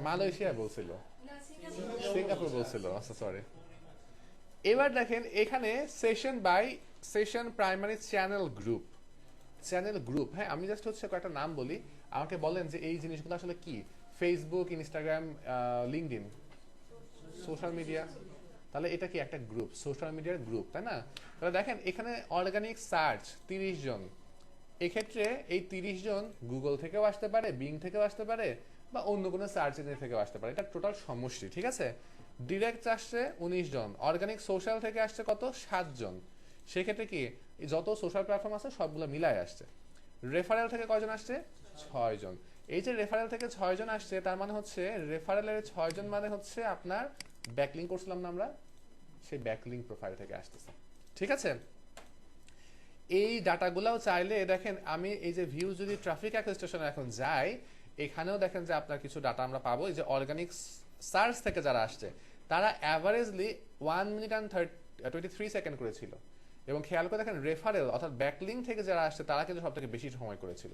S1: মালয়েশিয়া বলছিল,
S2: না সিঙ্গাপুর
S1: সিঙ্গাপুর বলছিল, আচ্ছা সরি। এবার দেখেন এখানে session by session primary channel group, হ্যাঁ আমি জাস্ট হচ্ছে কয়েকটা নাম বলি, আমাকে বলেন যে এই জিনিসগুলো আসলে কি। Facebook, Instagram, LinkedIn, social media, তাহলে এটা কি একটা গ্রুপ, সোশ্যাল মিডিয়ার গ্রুপ, তাই না। তাহলে দেখেন এখানে অর্গানিক সার্চ 30 জন, এক্ষেত্রে এই 30 জন গুগল থেকেও আসতে পারে, বিং থেকেও আসতে পারে, বা অন্য কোনো সার্চ ইঞ্জিন থেকেও আসতে পারে, এটা টোটাল সমষ্টি, ঠিক আছে। ডিরেক্ট আসছে 19 জন, অর্গানিক সোশ্যাল থেকে আসছে কত 7 জন, সেক্ষেত্রে কি যত সোশ্যাল প্ল্যাটফর্ম আছে সবগুলো মিলায় আসছে। রেফারেল থেকে কয়জন আসছে 6 জন, এই যে রেফারেল থেকে 6 জন আসছে তার মানে হচ্ছে রেফারেলের 6 জন মানে হচ্ছে আপনার ব্যাকলিংক করছিলাম না আমরা, সেই ব্যাকলিংক প্রোফাইল থেকে আসতেছে, ঠিক আছে। এই ডাটাগুলোও চাইলে দেখেন আমি এই যে ভিউ যদি ট্রাফিক অ্যাকুইজিশনে এখন যাই, এখানেও দেখেন যে আপনার কিছু ডাটা আমরা পাবো। এই যে অর্গানিক সার্চ থেকে যারা আসছে তারা অ্যাভারেজলি 1 মিনিট অ্যান্ড 23 সেকেন্ড করেছিল, এবং খেয়াল করে দেখেন রেফারেল অর্থাৎ ব্যাকলিংক থেকে যারা আসছে তারা কিন্তু সব থেকে বেশি সময় করেছিল,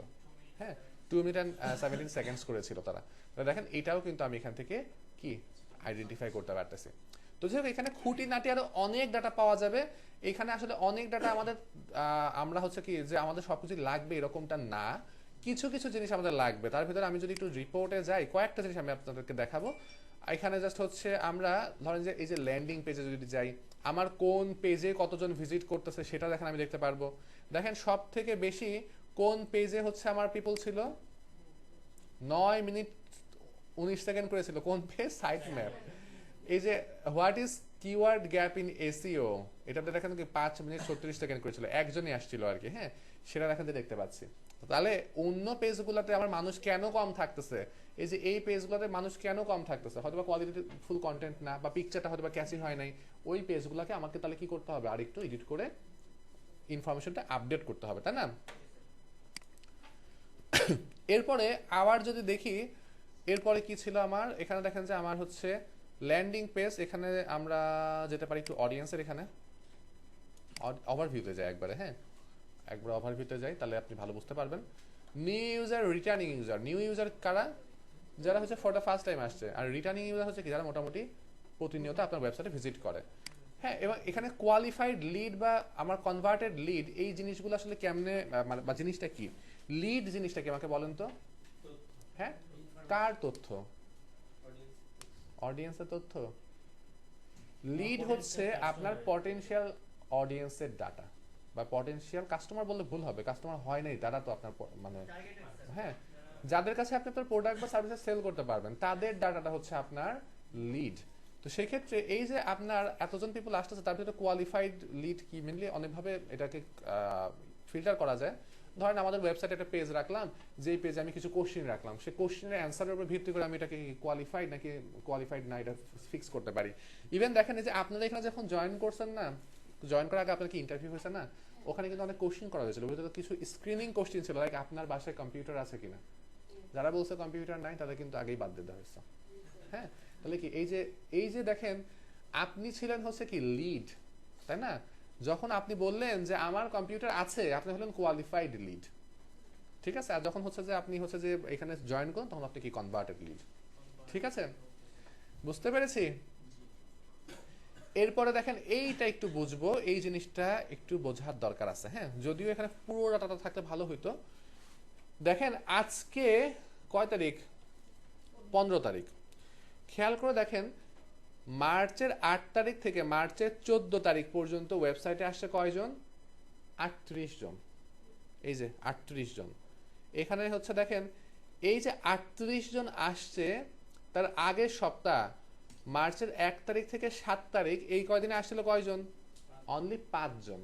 S1: হ্যাঁ 2 মিনিট অ্যান্ড 17 সেকেন্ডস করেছিল তারা। তো দেখেন এটাও কিন্তু আমি এখান থেকে কি আইডেন্টিফাই করতে পারতেছি। তো যাই হোক এখানে খুঁটিনাটি আরো অনেক ডাটা পাওয়া যাবে, এখানে আসলে অনেক ডাটা আমাদের আমরা হচ্ছে কি যে আমাদের সবকিছু লাগবে এরকমটা না, কিছু কিছু জিনিস আমাদের লাগবে। তার ভিতরে আমি যদি একটু রিপোর্টে যাই কয়েকটা জিনিস আমি আপনাদেরকে দেখাবো। এখানে জাস্ট হচ্ছে আমরা ধরেন যে এই যে ল্যান্ডিং পেজে যদি যাই, আমার কোন পেজে কতজন ভিজিট করতেছে সেটা দেখেন আমি দেখতে পারবো। দেখেন সব থেকে বেশি কোন পেজে হচ্ছে আমার পিপল ছিল, 9 মিনিট 19 সেকেন্ড করেছিল, কোন পেজ সাইট ম্যাপ। এই যে what is keyword gap in SEO, এটাতে দেখেন কি 5 মিনিট 36 সেকেন্ড করেছিল, একজনই আসছিল আর কি, হ্যাঁ সেটা দেখেন দেখতে পাচ্ছি। তাহলে অন্য পেজগুলোতে আমার মানুষ কেন কম থাকতেছে, এই যে এই পেজগুলোতে মানুষ কেন কম থাকতেছে, হয়তো বা কোয়ালিটি ফুল কন্টেন্ট না, বা পিকচারটা হয়তো বা ক্যাচি হয় নাই, ওই পেজগুলোকে আমাকে তাহলে কি করতে হবে আরেকটু এডিট করে ইনফরমেশনটা আপডেট করতে হবে, তাই না। এরপরে আবার যদি দেখি এরপরে কি ছিল আমার, এখানে দেখেন যে আমার হচ্ছে ল্যান্ডিং পেজ, এখানে আমরা যেতে পারি একটু অডিয়েন্সের, এখানে ওভারভিউতে যাই একবারে, হ্যাঁ একবার ওভারভিউতে যাই তাহলে আপনি ভালো বুঝতে পারবেন। New user, returning user. New user কারা? যারা হচ্ছে ফর দ্য ফার্স্ট টাইম আসছে। আর রিটার্নিং ইউজার হচ্ছে কি, যারা মোটামুটি প্রতিনিয়ত আপনার ওয়েবসাইটে ভিজিট করে। হ্যাঁ, এবং এখানে কোয়ালিফাইড লিড বা আমার কনভার্টেড লিড, এই জিনিসগুলো আসলে কেমনে মানে বা জিনিসটা কি? লিড জিনিসটা কি আমাকে বলেন তো? হ্যাঁ, কার তথ্য? অডিয়েন্সের তথ্য। লিড হচ্ছে আপনার পটেনশিয়াল অডিয়েন্সের ডাটা, বা পটেনশিয়াল কাস্টমার বললে ভুল হবে, কাস্টমার হয় নাই, তারা তো আপনার মানে হ্যাঁ, যাদের কাছে আপনি আপনার প্রোডাক্ট বা সার্ভিসেস সেল করতে পারবেন, তাদের ডাটাটা হচ্ছে আপনার লিড। তো সেক্ষেত্রে এই যে আপনার এতজন পিপল আসতেছে, তার ভিতরে কোয়ালিফাইড লিড কি, মেনলি অনেকভাবে এটাকে ফিল্টার করা যায়। ধরেন আমাদের ওয়েবসাইটে একটা পেজ রাখলাম, যেই পেজে আমি কিছু কোশ্চেন রাখলাম, সেই কোশ্চেনের অ্যান্সারের উপর ভিত্তি করে আমি এটাকে কোয়ালিফাইড নাকি কোয়ালিফাইড না এটা ফিক্স করতে পারি। ইভেন দেখেন এই যে আপনারা এখানে যখন জয়েন করছেন না, জয়েন করার আগে আপনার কি ইন্টারভিউ হয়েছে না, ওখানে কিন্তু অনেক কোশ্চেন করা হয়েছিল, ওইটা কিছু স্ক্রিনিং কোশ্চেন ছিল, লাইক আপনার বাসায় কম্পিউটার আছে কিনা। যারা বলছে কম্পিউটার নাই, তাদের কিন্তু আগেই বাদ দিতে হয়েছে। হ্যাঁ, তাহলে কি এই যে দেখেন আপনি ছিলেন হচ্ছে কি লিড, তাই না? যখন আপনি বললেন যে আমার কম্পিউটার আছে, আপনি হলেন কোয়ালিফাইড লিড, ঠিক আছে? আর যখন হচ্ছে যে আপনি হচ্ছে যে এখানে জয়েন করুন, তখন আপনি কি কনভার্টেড লিড। ঠিক আছে, বুঝতে পেরেছি? এরপরে দেখেন এইটা একটু বুঝবো, এই জিনিসটা একটু বোঝার দরকার আছে। হ্যাঁ, যদিও এখানে পুরো ডাটাটা থাকলে ভালো হইতো। দেখেন আজকে কয় তারিখ? 15 তারিখ। খেয়াল করে দেখেন মার্চের 8 তারিখ থেকে মার্চের 14 তারিখ পর্যন্ত ওয়েবসাইটে আসছে কয়জন? 38 জন। এই যে 38 জন। এখানে হচ্ছে দেখেন এই যে 38 জন আসছে, তার আগের সপ্তাহ মার্চের 1 তারিখ থেকে 7 তারিখ এই কয়দিনে আসছিল কয়জন? অনলি 5 জন।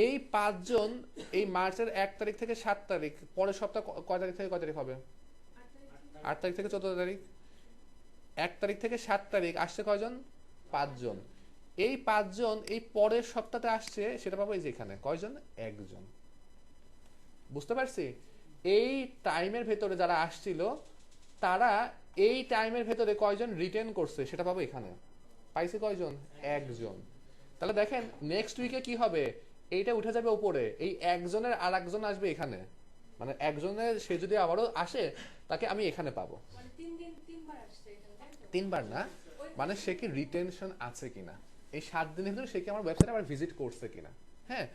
S1: এই 5 জন এই মার্চের 1 তারিখ থেকে 7 তারিখ, পরের সপ্তাহ কয় তারিখ থেকে কয় তারিখ হবে? 8 তারিখ থেকে 14 তারিখ। 1 তারিখ থেকে 7 তারিখ আসছে কয়জন? 5 জন। এই 5 জন এই পরের সপ্তাহে আসছে, সেটা পাবো এই যে এখানে কয়জন? 1 জন। বুঝতে পারছি? এই টাইমের ভেতরে যারা আসছিল, তারা এই টাইমের ভেতরে কয়জন রিটেন করছে সেটা পাবো এখানে। পাইছে কয়জন? 1 জন। তাহলে দেখেন নেক্সট উইকে কি হবে, এইটা উঠে যাবে উপরে, এই একজনের আর একজন আসবে এখানে, মানে একজনের সে যদি আবারও আসে, তাকে আমি এখানে পাবো।
S2: মানে তিনবার আসছে এটা, তাই তো?
S1: 3 বার না, মানে সে কি রিটেনশন আছে কিনা, এই 7 দিনের ভিতরে সে কি আমার ওয়েবসাইটে আবার ভিজিট করছে কিনা। হ্যাঁ,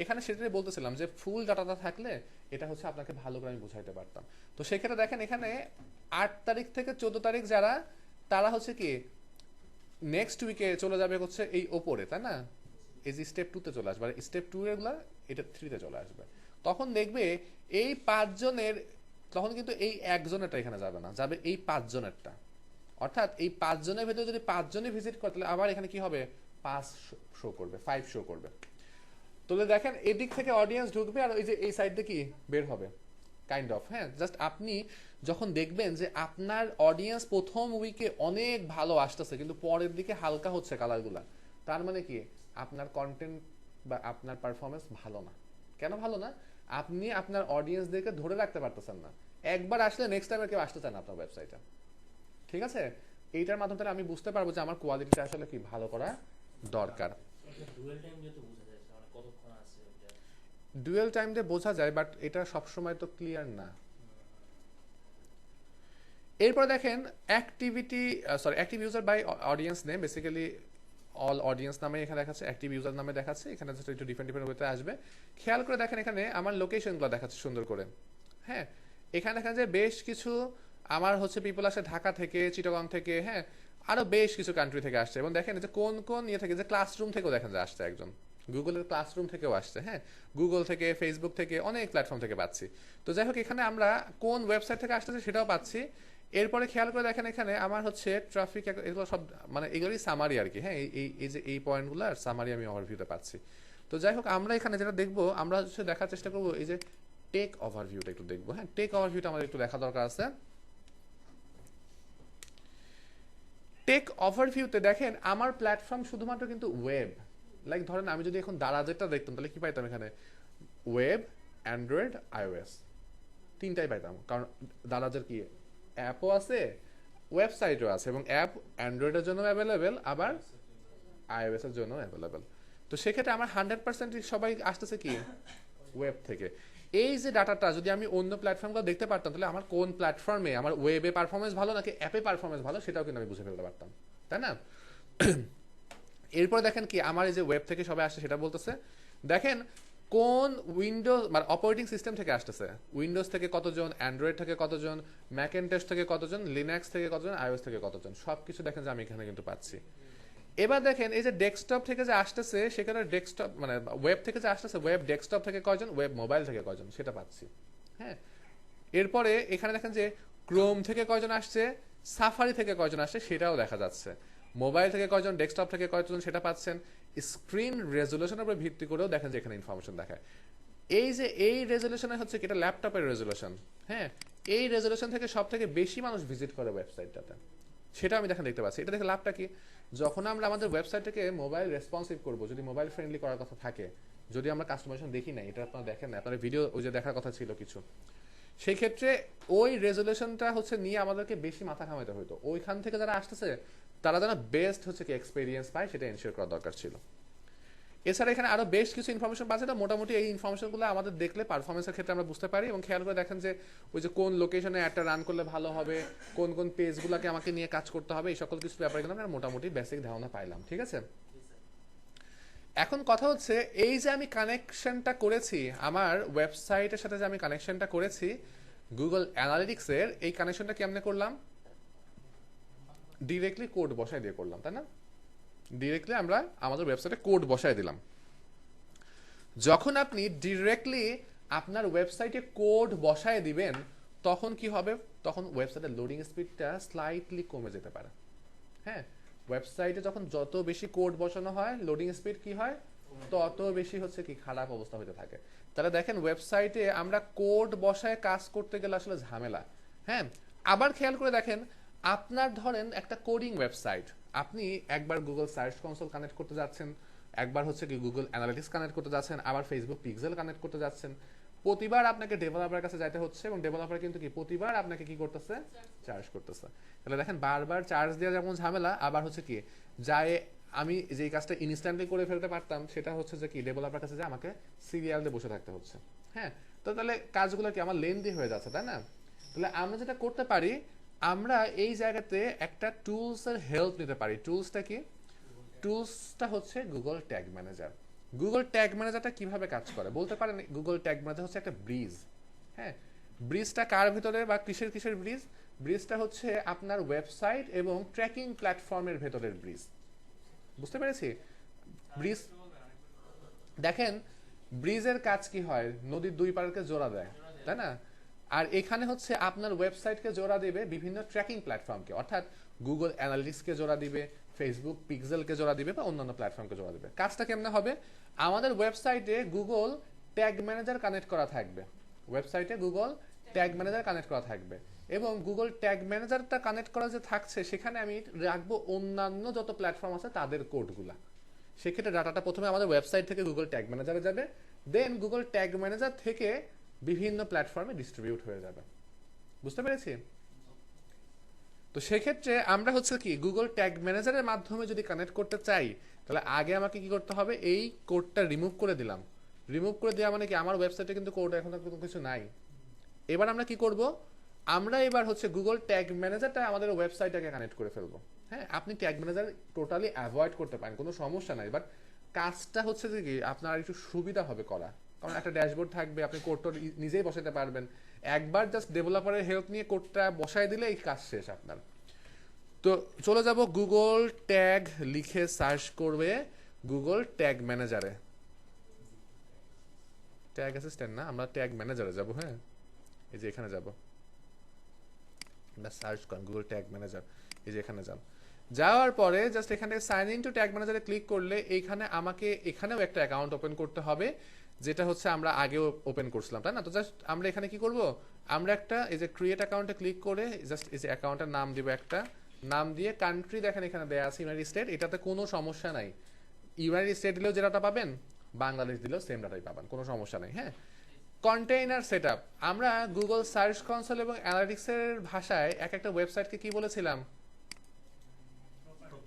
S1: এখানে সেটাই বলতেছিলাম যে ফুল ডাটাটা থাকলে এটা হচ্ছে আপনাকে ভালো করে আমি বুঝাইতে পারতাম। তো সেক্ষেত্রে দেখেন এখানে 8 তারিখ থেকে 14 তারিখ যারা, তারা হচ্ছে কি নেক্সট উইকে চলে যাবে হচ্ছে এই ওপরে, তাই না? এই যে স্টেপ 2 তে চলে আসবে, আর স্টেপ 2 এগুলা এটা 3 তে চলে আসবে। তখন দেখবে এই 5 জনের, তখন কিন্তু এই একজনেরটা এখানে যাবে না, যাবে এই 5 জনেরটা। অর্থাৎ এই 5 জনের ভেতরে যদি 5 জনই ভিজিট করে, তাহলে আবার এখানে কি হবে? 5 শো করবে, 5 শো করবে। তাহলে দেখেন এদিক থেকে অডিয়েন্স ঢুকবে, আর এই যে এই সাইড দিয়ে কি বের হবে কাইন্ড অফ। হ্যাঁ, জাস্ট আপনি যখন দেখবেন যে আপনার অডিয়েন্স প্রথম উইকে অনেক ভালো আসতেছে, কিন্তু পরের দিকে হালকা হচ্ছে কালারগুলা, তার মানে কি আপনার কন্টেন্ট বা আপনার পারফরমেন্স ভালো না। কেন ভালো না? আপনি আপনার অডিয়েন্সদেরকে ধরে রাখতে পারতেছেন না। একবার আসলে নেক্সট টাইম কেউ আসতে চায় না আপনার ওয়েবসাইটে। ঠিক আছে, এইটার মাধ্যমে আমি বুঝতে পারবো যে আমার কোয়ালিটিটা আসলে কি ভালো করা দরকার।
S4: ডুয়েল টাইম যেহেতু বোঝা যায়, মানে কতক্ষণ আছে ওটা।
S1: ডুয়েল টাইম দিয়ে বোঝা যায়, বাট এটা সবসময় তো ক্লিয়ার না। এরপর দেখেন activity, active user by audience name, basically all audience নামে এখানে দেখাচ্ছে, অ্যাক্টিভ ইউজার নামে দেখাচ্ছে। এখানে একটু ডিফারেন্ট ওয়েতে আসবে। খেয়াল করে দেখেন এখানে আমার লোকেশনগুলো দেখাচ্ছে সুন্দর করে। হ্যাঁ, এখানে দেখা যায় বেশ কিছু আমার হচ্ছে পিপল আসে ঢাকা থেকে, চিটাগং থেকে, হ্যাঁ, আরো বেশ কিছু কান্ট্রি থেকে আসছে। এবং দেখেন যে কোন কোন ইয়ে থেকে, যে ক্লাসরুম থেকেও দেখেন যে আসছে একজন, গুগলের ক্লাসরুম থেকেও আসছে। হ্যাঁ, গুগল থেকে, ফেসবুক থেকে, অনেক প্ল্যাটফর্ম থেকে পাচ্ছি। তো যাই হোক, এখানে আমরা কোন ওয়েবসাইট থেকে আসতেছে সেটাও পাচ্ছি। এরপরে খেয়াল করে দেখেন এখানে আমার হচ্ছে ট্রাফিক, এগুলো সব মানে এগুলোই সামারি আর কি। হ্যাঁ, এই যে এই পয়েন্টগুলো আর সামারি আমি ওভারভিউতে পাচ্ছি। তো যাই হোক, আমরা এখানে যেটা দেখবো, আমরা হচ্ছে দেখার চেষ্টা করবো এই যে টেক ওভারভিউটা একটু দেখবো। হ্যাঁ, টেক ওভারভিউটা আমাদের একটু দেখা দরকার আছে। টেক ওভারভিউতে দেখেন আমার প্ল্যাটফর্ম শুধুমাত্র কিন্তু ওয়েব। লাইক ধরেন আমি যদি এখন দারাজেরটা দেখতাম, তাহলে কি পাইতাম এখানে? ওয়েব, অ্যান্ড্রয়েড, আইওএস, তিনটাই পাইতাম। কারণ দারাজের কি অ্যাপও আছে, ওয়েবসাইটও আছে, এবং অ্যাপ অ্যান্ড্রয়েডের জন্য অ্যাভেলেবেল, আবার আইওএস এর জন্য অ্যাভেলেবেল। তো সেক্ষেত্রে আমার 100% সবাই আসতেছে কি ওয়েব থেকে। এই যে ডাটাটা যদি আমি অন্য প্ল্যাটফর্মগুলো দেখতে পারতাম, তাহলে আমার কোন প্ল্যাটফর্মে আমার ওয়েবে পারফরমেন্স ভালো নাকি অ্যাপে পারফরমেন্স ভালো সেটাও কিন্তু আমি বুঝে ফেলতে পারতাম, তাই না? এরপর দেখেন কি আমার এই যে ওয়েব থেকে সবাই আসছে সেটা বলতেছে, দেখেন কোন উইন্ডোজ মানে অপারেটিং সিস্টেম থেকে আসতেছে, উইন্ডোজ থেকে কতজন, অ্যান্ড্রয়েড থেকে কতজন, ম্যাকেন্টশ থেকে কতজন, লিনাক্স থেকে কতজন, আইওএস থেকে কতজন, সব কিছু দেখেন যে আমি এখানে কিন্তু পাচ্ছি। এবার দেখেন এই যে ডেস্কটপ থেকে যে আসতেছে সেখানে ডেস্কটপ মানে ওয়েব থেকে যে আসতেছে, ওয়েব ডেস্কটপ থেকে কয়জন, ওয়েব মোবাইল থেকে কয়জন সেটা পাচ্ছি। হ্যাঁ, এরপরে এখানে দেখেন যে ক্রোম থেকে কয়জন আসছে, সাফারি থেকে কয়জন আসছে সেটাও দেখা যাচ্ছে, মোবাইল থেকে কয়জন, ডেস্কটপ থেকে কয়জন সেটা পাচ্ছেন। স্ক্রিন রেজলিউশনের উপর ভিত্তি করেও দেখেন যে এখানে ইনফরমেশন দেখায়। এই যে এই রেজলিউশনে হচ্ছে কি, এটা ল্যাপটপের রেজলিউশন। হ্যাঁ, এই রেজলিউশন থেকে সব থেকে বেশি মানুষ ভিজিট করে ওয়েবসাইটটাতে, সেটা আমি দেখেন দেখতে পাচ্ছি। এটা দেখে লাভটা কি, যখন আমরা আমাদের ওয়েবসাইটটাকে মোবাইল রেসপন্সিভ করবো, যদি মোবাইল ফ্রেন্ডলি করার কথা থাকে, যদি আমরা কাস্টমাইজেশন দেখি না, এটা আপনারা দেখেন না, আপনার ভিডিও ওই যে দেখার কথা ছিল কিছু, সেই ক্ষেত্রে ওই রেজলিউশনটা হচ্ছে নিয়ে আমাদেরকে বেশি মাথা ঘামাইতে হতো। ওইখান থেকে যারা আসতেছে তারা যেন বেস্ট হচ্ছে কি এক্সপিরিয়েন্স পায় সেটা এনশিওর করা দরকার ছিল। এছাড়া এখানে আরো বেশ কিছু ইনফরমেশন পাচ্ছে, না মোটামুটি এই ইনফরমেশনগুলো আমাদের দেখলে পারফরমেন্সের ক্ষেত্রে আমরা বুঝতে পারি। এবং খেয়াল করে দেখেন যে ওই যে কোন লোকেশনে একটা রান করলে ভালো হবে, কোন কোন পেজগুলোকে আমাকে নিয়ে কাজ করতে হবে, এই সকল কিছু ব্যাপারে কিন্তু আমরা মোটামুটি বেসিক ধারণা পাইলাম। ঠিক আছে, এখন কথা হচ্ছে এই যে আমি কানেকশনটা করেছি আমার ওয়েবসাইটের সাথে, যে আমি কানেকশনটা করেছি গুগল অ্যানালিটিক্সের, এই কানেকশনটা কেমনে করলাম, ডিরেক্টলি কোড বসায় দিয়ে করলাম, তাই না? ডিরেক্টলি আমরা আমাদের ওয়েবসাইটে কোড বসায় দিলাম। যখন আপনি ডিরেক্টলি আপনার ওয়েবসাইটে কোড বসায় দিবেন তখন কি হবে, তখন ওয়েবসাইটের লোডিং স্পিডটা স্লাইটলি কমে যেতে পারে। হ্যাঁ, ওয়েবসাইটে যখন যত বেশি কোড বসানো হয় লোডিং স্পিড কি হয়, তত বেশি হচ্ছে কি খারাপ অবস্থা হতে থাকে। তাহলে দেখেন ওয়েবসাইটে আমরা কোড বসায় কাজ করতে গেলে আসলে ঝামেলা। হ্যাঁ, আবার খেয়াল করে দেখেন আপনার ধরেন একটা কোডিং ওয়েবসাইট, আপনি একবার গুগল সার্চ কনসোল কানেক্ট করতে যাচ্ছেন, একবার হচ্ছে কি গুগল অ্যানালিটিক্স কানেক্ট করতে যাচ্ছেন, আবার ফেসবুক পিক্সেল কানেক্ট করতে যাচ্ছেন। প্রতিবার আপনাকে ডেভেলপারের কাছে যাইতে হচ্ছে এবং ডেভেলপার কিন্তু কি প্রতিবার আপনাকে কি করতেছে, চার্জ করতেছে। তাহলে দেখেন বারবার চার্জ দেওয়া যেমন ঝামেলা, আবার হচ্ছে কি যায় আমি যেই কাজটা ইনস্ট্যান্টলি করে ফেলতে পারতাম সেটা হচ্ছে যে কি ডেভেলপার কাছে যে আমাকে সিরিয়াল দিয়ে বসে থাকতে হচ্ছে। হ্যাঁ, তো তাহলে কাজগুলো কি আমার লেন্দি হয়ে যাচ্ছে, তাই না? তাহলে আমরা যেটা করতে পারি, আমরা এই জায়গাতে একটা টুলসের হেল্প নিতে পারি। টুলসটা কি, টুলসটা হচ্ছে Google tag manager. Google tag ম্যানেজারটা কিভাবে কাজ করে বলতে পারেন, গুগল ট্যাগ ম্যানেজার হচ্ছে একটা ব্রিজ। হ্যাঁ, ব্রিজটা কার ভিতরে বা কিসের কিসের ব্রিজ, ব্রিজটা হচ্ছে আপনার ওয়েবসাইট এবং ট্র্যাকিং প্ল্যাটফর্মের ভেতরের ব্রিজ। বুঝতে পেরেছি? ব্রিজ দেখেন ব্রিজের কাজ কি হয়, নদীর দুই পাড়কে জোড়া দেয়, তাই না? আর এখানে হচ্ছে আপনার ওয়েবসাইটকে জোড়া দিবে বিভিন্ন ট্র্যাকিং প্ল্যাটফর্মকে, অর্থাৎ গুগল অ্যানালিটিক্সকে জোড়া দিবে, ফেসবুক পিক্সেলকে জোড়া দিবে বা অন্যান্য প্ল্যাটফর্মকে জোড়া দিবে। কাজটা কেমনে হবে, আমাদের ওয়েবসাইটে গুগল ট্যাগ ম্যানেজার কানেক্ট করা থাকবে, ওয়েবসাইটে গুগল ট্যাগ ম্যানেজার কানেক্ট করা থাকবে এবং গুগল ট্যাগ ম্যানেজারটা কানেক্ট করা যে থাকছে সেখানে আমি রাখবো অন্যান্য যত প্ল্যাটফর্ম আছে তাদের কোডগুলা। সেক্ষেত্রে ডাটাটা প্রথমে আমাদের ওয়েবসাইট থেকে গুগল ট্যাগ ম্যানেজারে যাবে, দেন গুগল ট্যাগ ম্যানেজার থেকে বিভিন্ন প্ল্যাটফর্মে ডিস্ট্রিবিউট হয়ে যাবে। বুঝতে পেরেছি? তো সেক্ষেত্রে আমরা হচ্ছে কি গুগল ট্যাগ ম্যানেজারের মাধ্যমে যদি কানেক্ট করতে চাই তাহলে আগে আমাকে কি করতে হবে, এই কোডটা রিমুভ করে দিলাম। রিমুভ করে দেওয়া মানে কি আমার ওয়েবসাইটে কিন্তু কোড এখন কোনো কিছু নাই। এবার আমরা কি করব, আমরা এবার হচ্ছে গুগল ট্যাগ ম্যানেজারটা আমাদের ওয়েবসাইটটাকে কানেক্ট করে ফেলবো। হ্যাঁ, আপনি ট্যাগ ম্যানেজার টোটালি অ্যাভয়েড করতে পারেন, কোনো সমস্যা নাই, বাট কাজটা হচ্ছে যে কি আপনার একটু সুবিধা হবে করা, কারণ একটা ড্যাশবোর্ড থাকবে, আপনি কোডটা নিজেই বসাতে পারবেন। একবার জাস্ট ডেভেলপারের হেল্প নিয়ে কোডটা বসাই দিলে এই কাজ শেষ আপনার। তো চলে যাব গুগল ট্যাগ লিখে সার্চ করবে গুগল ট্যাগ ম্যানেজারে, ট্যাগ অ্যাসিস্ট্যান্ট না, আমরা ট্যাগ ম্যানেজারে যাব। হ্যাঁ, এই যে এখানে যাব, আমরা সার্চ করেন গুগল ট্যাগ ম্যানেজার, এই যে এখানে যান। যাওয়ার পরে জাস্ট এখান থেকে সাইন ইন টু ট্যাগ ম্যানেজারে ক্লিক করলে এইখানে আমাকে এখানেও একটা অ্যাকাউন্ট ওপেন করতে হবে, যেটা হচ্ছে আমরা আগেও ওপেন করছিলাম, তাই না? তো জাস্ট আমরা এখানে কি করব, আমরা একটা এই যে ক্রিয়েট অ্যাকাউন্টে ক্লিক করে জাস্ট এই যে অ্যাকাউন্টের নাম দিব, একটা নাম দিয়ে কান্ট্রি দেখেন এখানে দেয়া আছে ইউনাইটেড স্টেট, এটাতে কোনো সমস্যা নাই। ইউনাইটেড স্টেট দিলেও যে ডাটা পাবেন, বাংলাদেশ দিলেও সেম ডাটাই পাবেন, কোনো সমস্যা নেই। হ্যাঁ, কন্টেইনার সেটআপ, আমরা গুগল সার্চ কনসোল এবং অ্যানালিটিক্সের ভাষায় এক একটা ওয়েবসাইটকে কি বলেছিলাম,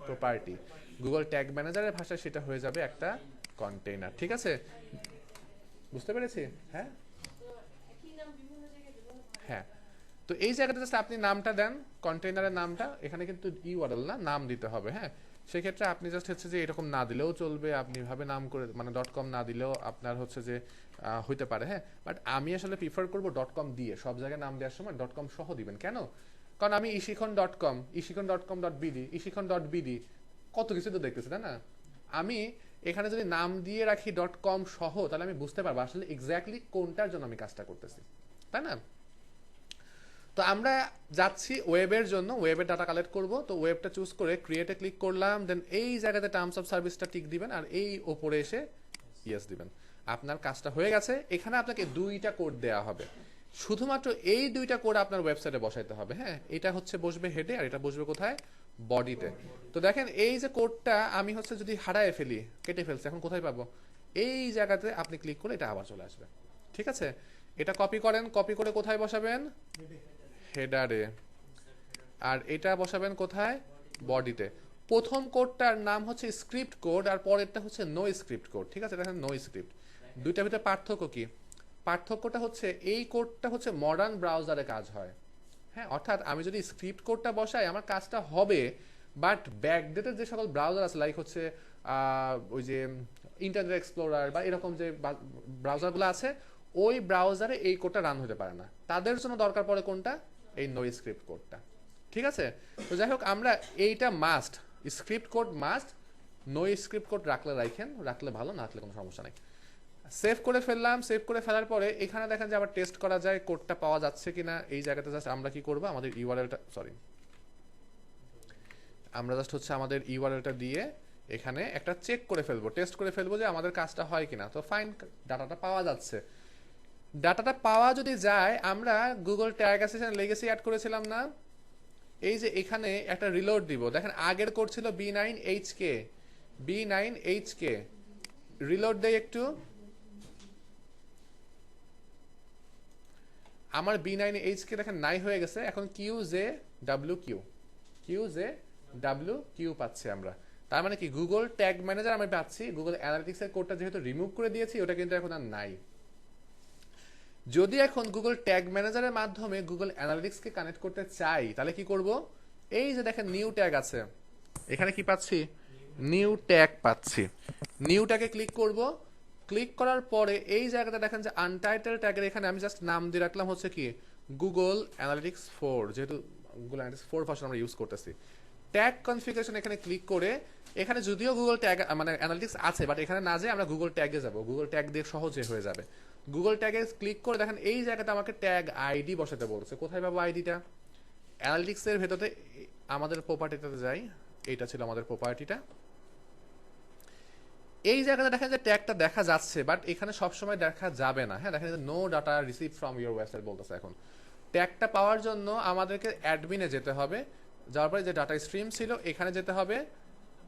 S1: প্রপার্টি। গুগল ট্যাগ ম্যানেজারের ভাষায় সেটা হয়ে যাবে একটা কন্টেইনার। ঠিক আছে, বুঝতে পেরেছি? হ্যাঁ, হ্যাঁ, তো এই জায়গাতে জাস্ট আপনি নামটা দেন, কন্টেইনারের নামটা, এখানে কিন্তু ইউআরএল না, নাম দিতে হবে। হ্যাঁ, সেক্ষেত্রে আপনি জাস্ট হচ্ছে যে এরকম না দিলেও চলবে, আপনি এভাবে নাম করে মানে .com না দিলেও আপনার হচ্ছে যে হইতে পারে। হ্যাঁ, বাট আমি আসলে প্রিফার করবো .com দিয়ে, সব জায়গায় নাম দেওয়ার সময় .com সহ দিবেন। কেন? কারণ আমি ইশিখন.com, ইশিখন.com.bd, ইশিখন.bd কত কিছু তো দেখতেছি, তাই না? আমি এখানে যদি নাম দিয়ে রাখি .com সহ, তাহলে আমি বুঝতে পারবো আসলে এক্স্যাক্টলি কোনটার জন্য আমি কাজটা করতেছি, তাই না? তো আমরা যাচ্ছি ওয়েবের জন্য, ওয়েবের ডাটা কালেক্ট করব। তো ওয়েবটা চুজ করে ক্রিয়েটে ক্লিক করলাম, দেন এই জায়গাতে টার্মস অফ সার্ভিসটা টিক দিবেন আর এই ওপরে এসে ইয়েস দিবেন। আপনার কাজটা হয়ে গেছে। এখানে আপনাকে 2টা কোড দেওয়া হবে, শুধুমাত্র এই 2টা কোড আপনার ওয়েবসাইটে বসাইতে হবে। হ্যাঁ, এটা হচ্ছে বসবে হেডে আর এটা বসবে কোথায়? বডিতে। তো দেখেন এই যে কোডটা আমি হচ্ছে যদি হারায় ফেলি, কেটে ফেলছি, এখন কোথায় পাবো? এই জায়গাতে আপনি ক্লিক করে এটা আবার চলে আসবে। ঠিক আছে, এটা কপি করেন, কপি করে কোথায় বসাবেন? হেডারে। আর এটা বসাবেন কোথায়? বডিতে। প্রথম কোডটার নাম হচ্ছে স্ক্রিপ্ট কোড আর পরেরটা হচ্ছে নো স্ক্রিপ্ট কোড। ঠিক আছে, দেখেন নো স্ক্রিপ্ট। দুইটার ভিতরে পার্থক্য কি? পার্থক্যটা হচ্ছে এই কোডটা হচ্ছে মডার্ন ব্রাউজারে কাজ হয়। হ্যাঁ, অর্থাৎ আমি যদি স্ক্রিপ্ট কোডটা বসাই আমার কাজটা হবে, বাট ব্যাকডেটের যে সকল ব্রাউজার আছে লাইক হচ্ছে ওই যে ইন্টারনেট এক্সপ্লোরার বা এরকম যে ব্রাউজারগুলো আছে, ওই ব্রাউজারে এই কোডটা রান হতে পারে না। তাদের জন্য দরকার পড়ে কোনটা? এই নো স্ক্রিপ্ট কোডটা। ঠিক আছে, তো যাই হোক আমরা এইটা must, script code must, no script code রাখলে ভালো, না রাখলে কোনো সমস্যা নেই। সেভ করে ফেললাম। সেভ করে ফেলার পরে এখানে দেখেন যে আবার টেস্ট করা যায় কোডটা পাওয়া যাচ্ছে কিনা। এই জায়গাতে জাস্ট আমরা কি করব, আমাদের ইউআরএলটা আমরা জাস্ট হচ্ছে আমাদের ইউআরএলটা দিয়ে এখানে একটা চেক করে ফেলবো, টেস্ট করে ফেলবো যে আমাদের কাজটা হয় কিনা। তো ফাইন, ডাটাটা পাওয়া যাচ্ছে। ডাটাটা পাওয়া যদি যায়, আমরা Google tag assistant legacy add করেছিলাম না? এই যে এখানে একটা রিলোড দিব, দেখেন আগের কোড ছিল B9HK, রিলোড দেই একটু। আমার B9HK দেখেন নাই হয়ে গেছে, এখন QJWQ পাচ্ছি আমরা। তার মানে কি গুগল ট্যাগ ম্যানেজার আমি পাচ্ছি, গুগল অ্যানালিটিক্স এর কোডটা যেহেতু রিমুভ করে দিয়েছি ওটা কিন্তু এখন আর নাই। যদি এখন গুগল ট্যাগ ম্যানেজারের মাধ্যমে গুগল অ্যানালিটিক্সকে কানেক্ট করতে চাই, তাহলে কি করব? এই যে দেখেন নিউ ট্যাগ আছে, এখানে কি পাচ্ছি? নিউ ট্যাগ পাচ্ছি। নিউ ট্যাগে ক্লিক করব। ক্লিক করার পরে এই জায়গাটা দেখেন যে আনটাইটেল ট্যাগের এখানে আমি জাস্ট নাম দিয়ে রাখলাম হচ্ছে কি গুগল অ্যানালিটিক্স 4, যেহেতু গুগল অ্যানালিটিক্স 4 ভার্সন আমরা ইউজ করতেছি। ট্যাগ কনফিগারেশন এখানে ক্লিক করে, এখানে যদিও গুগল ট্যাগ মানে অ্যানালিটিক্স আছে, বাট এখানে না যেয়ে আমরা গুগল ট্যাগে যাব, গুগল ট্যাগ দিয়ে সহজে হয়ে যাবে। গুগল ট্যাগে ক্লিক করে দেখেন এই জায়গাতে আমাকে ট্যাগ আইডি বসাতে বলছে। কোথায় পাবো আইডিটা? অ্যানালিটিক্সের ভেতরে আমাদের প্রপার্টিটাতে যাই, এইটা ছিল আমাদের প্রপার্টিটা। এই জায়গাতে দেখেন যে ট্যাগটা দেখা যাচ্ছে, বাট এখানে সবসময় দেখা যাবে না। হ্যাঁ, দেখেন no data receive from your website বলতেছে। এখন ট্যাগটা পাওয়ার জন্য আমাদেরকে অ্যাডমিনে যেতে হবে, যাওয়ার পরে যে ডাটা স্ট্রিম ছিল এখানে যেতে হবে।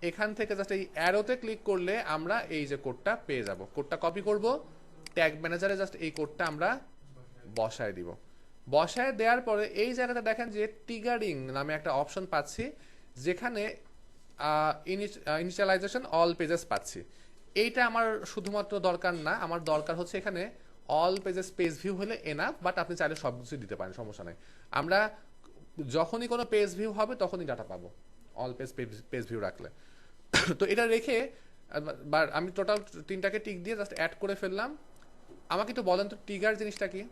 S1: এখান থেকে জাস্ট এই অ্যারোতে ক্লিক করলে আমরা এই যে কোডটা পেয়ে যাব। কোডটা কপি করব, ট্যাগ ম্যানেজারে জাস্ট এই কোডটা আমরা বসায় দিব। বসায় দেওয়ার পরে এই জায়গাতে দেখেন যে ট্রিগারিং নামে একটা অপশন পাচ্ছি, যেখানে ইনিশিয়ালাইজেশন অল পেজেস পাচ্ছি। এইটা আমার শুধুমাত্র দরকার না, আমার দরকার হচ্ছে এখানে অল পেজেস পেজ ভিউ হলে এনাফ, বাট আপনি চাইলে সব কিছু দিতে পারেন, সমস্যা নেই। আমরা যখনই কোনো পেজ ভিউ হবে তখনই ডাটা পাবো অল পেজ ভিউ রাখলে। তো এটা রেখে আমি টোটাল 3টাকে টিক দিয়ে জাস্ট অ্যাড করে ফেললাম। আমাকে একটু বলেন তো ট্রিগার জিনিসটা কি?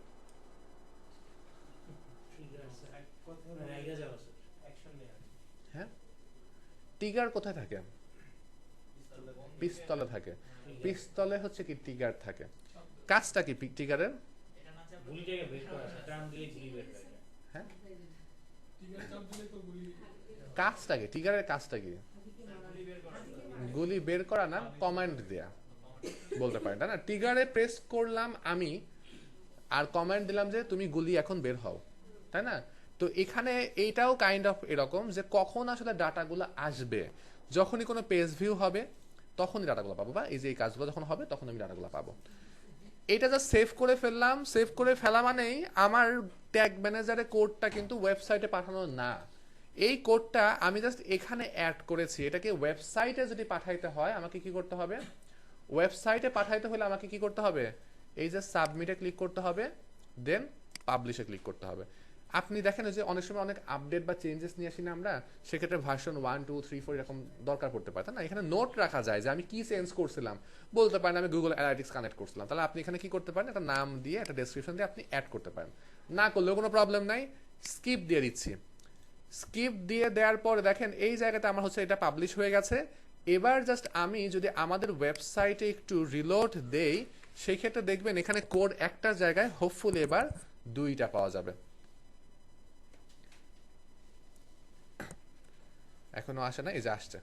S1: হ্যাঁ, ট্রিগার কোথায় থাকে? পিস্তলে থাকে। পিস্তলে হচ্ছে কি ট্রিগার থাকে। কাজটা কি ট্রিগারের? হ্যাঁ, কাজটা কি ট্রিগারের? কাজটা কি? গুলি বের করা না, কমান্ড দেয়া বলতে পারেন, তাই না? ট্রিগারে প্রেস করলাম আমি আর কমান্ড দিলাম যে তুমি গুলি এখন বের হও, তাই না? তো এখানে এইটাও কাইন্ড অফ এরকম যে কখন আসলে ডাটাগুলো আসবে, যখনই কোনো পেজ ভিউ হবে তখনই ডাটাগুলো পাবো, বা এই যে এই কাজগুলো যখন হবে তখন আমি ডাটাগুলো পাবো। এটা জাস্ট সেভ করে ফেললাম। সেভ করে ফেলা মানেই আমার ট্যাগ ম্যানেজারে কোডটা কিন্তু ওয়েবসাইটে পাঠানো না, এই কোডটা আমি জাস্ট এখানে অ্যাড করেছি। এটাকে ওয়েবসাইটে যদি পাঠাইতে হয় আমাকে কি করতে হবে? ওয়েবসাইটে পাঠাইতে হলে আমাকে কি করতে হবে? এই যে সাবমিটে ক্লিক করতে হবে, দেন পাবলিশে ক্লিক করতে হবে। আপনি দেখেন যে অনেক সময় অনেক আপডেট বা চেঞ্জেস নিয়ে আসি না আমরা, সেক্ষেত্রে ভার্সন 1 2 3 4 এরকম দরকার পড়তে পারে, তাই না? এখানে নোট রাখা যায় যে আমি কি চেঞ্জ করছিলাম, বলতে পারেন আমি গুগল অ্যানালিটিক্স কানেক্ট করছিলাম, তাহলে আপনি এখানে কি করতে পারেন, একটা নাম দিয়ে একটা ডেসক্রিপশন দিয়ে আপনি অ্যাড করতে পারেন। না করলেও কোনো প্রবলেম নাই, স্কিপ দিয়ে দিচ্ছি। স্কিপ দিয়ে দেওয়ার পরে দেখেন এই জায়গাতে আমার হচ্ছে এটা পাবলিশ হয়ে গেছে। এবার জাস্ট আমি যদি আমাদের ওয়েবসাইটে একটু রিলোড দেই, সেই ক্ষেত্রে দেখবেন এখানে কোড একটা জায়গায় হোপফুলি এবার 2টা পাওয়া যাবে। এখনো আসে না, এই যে আসছে।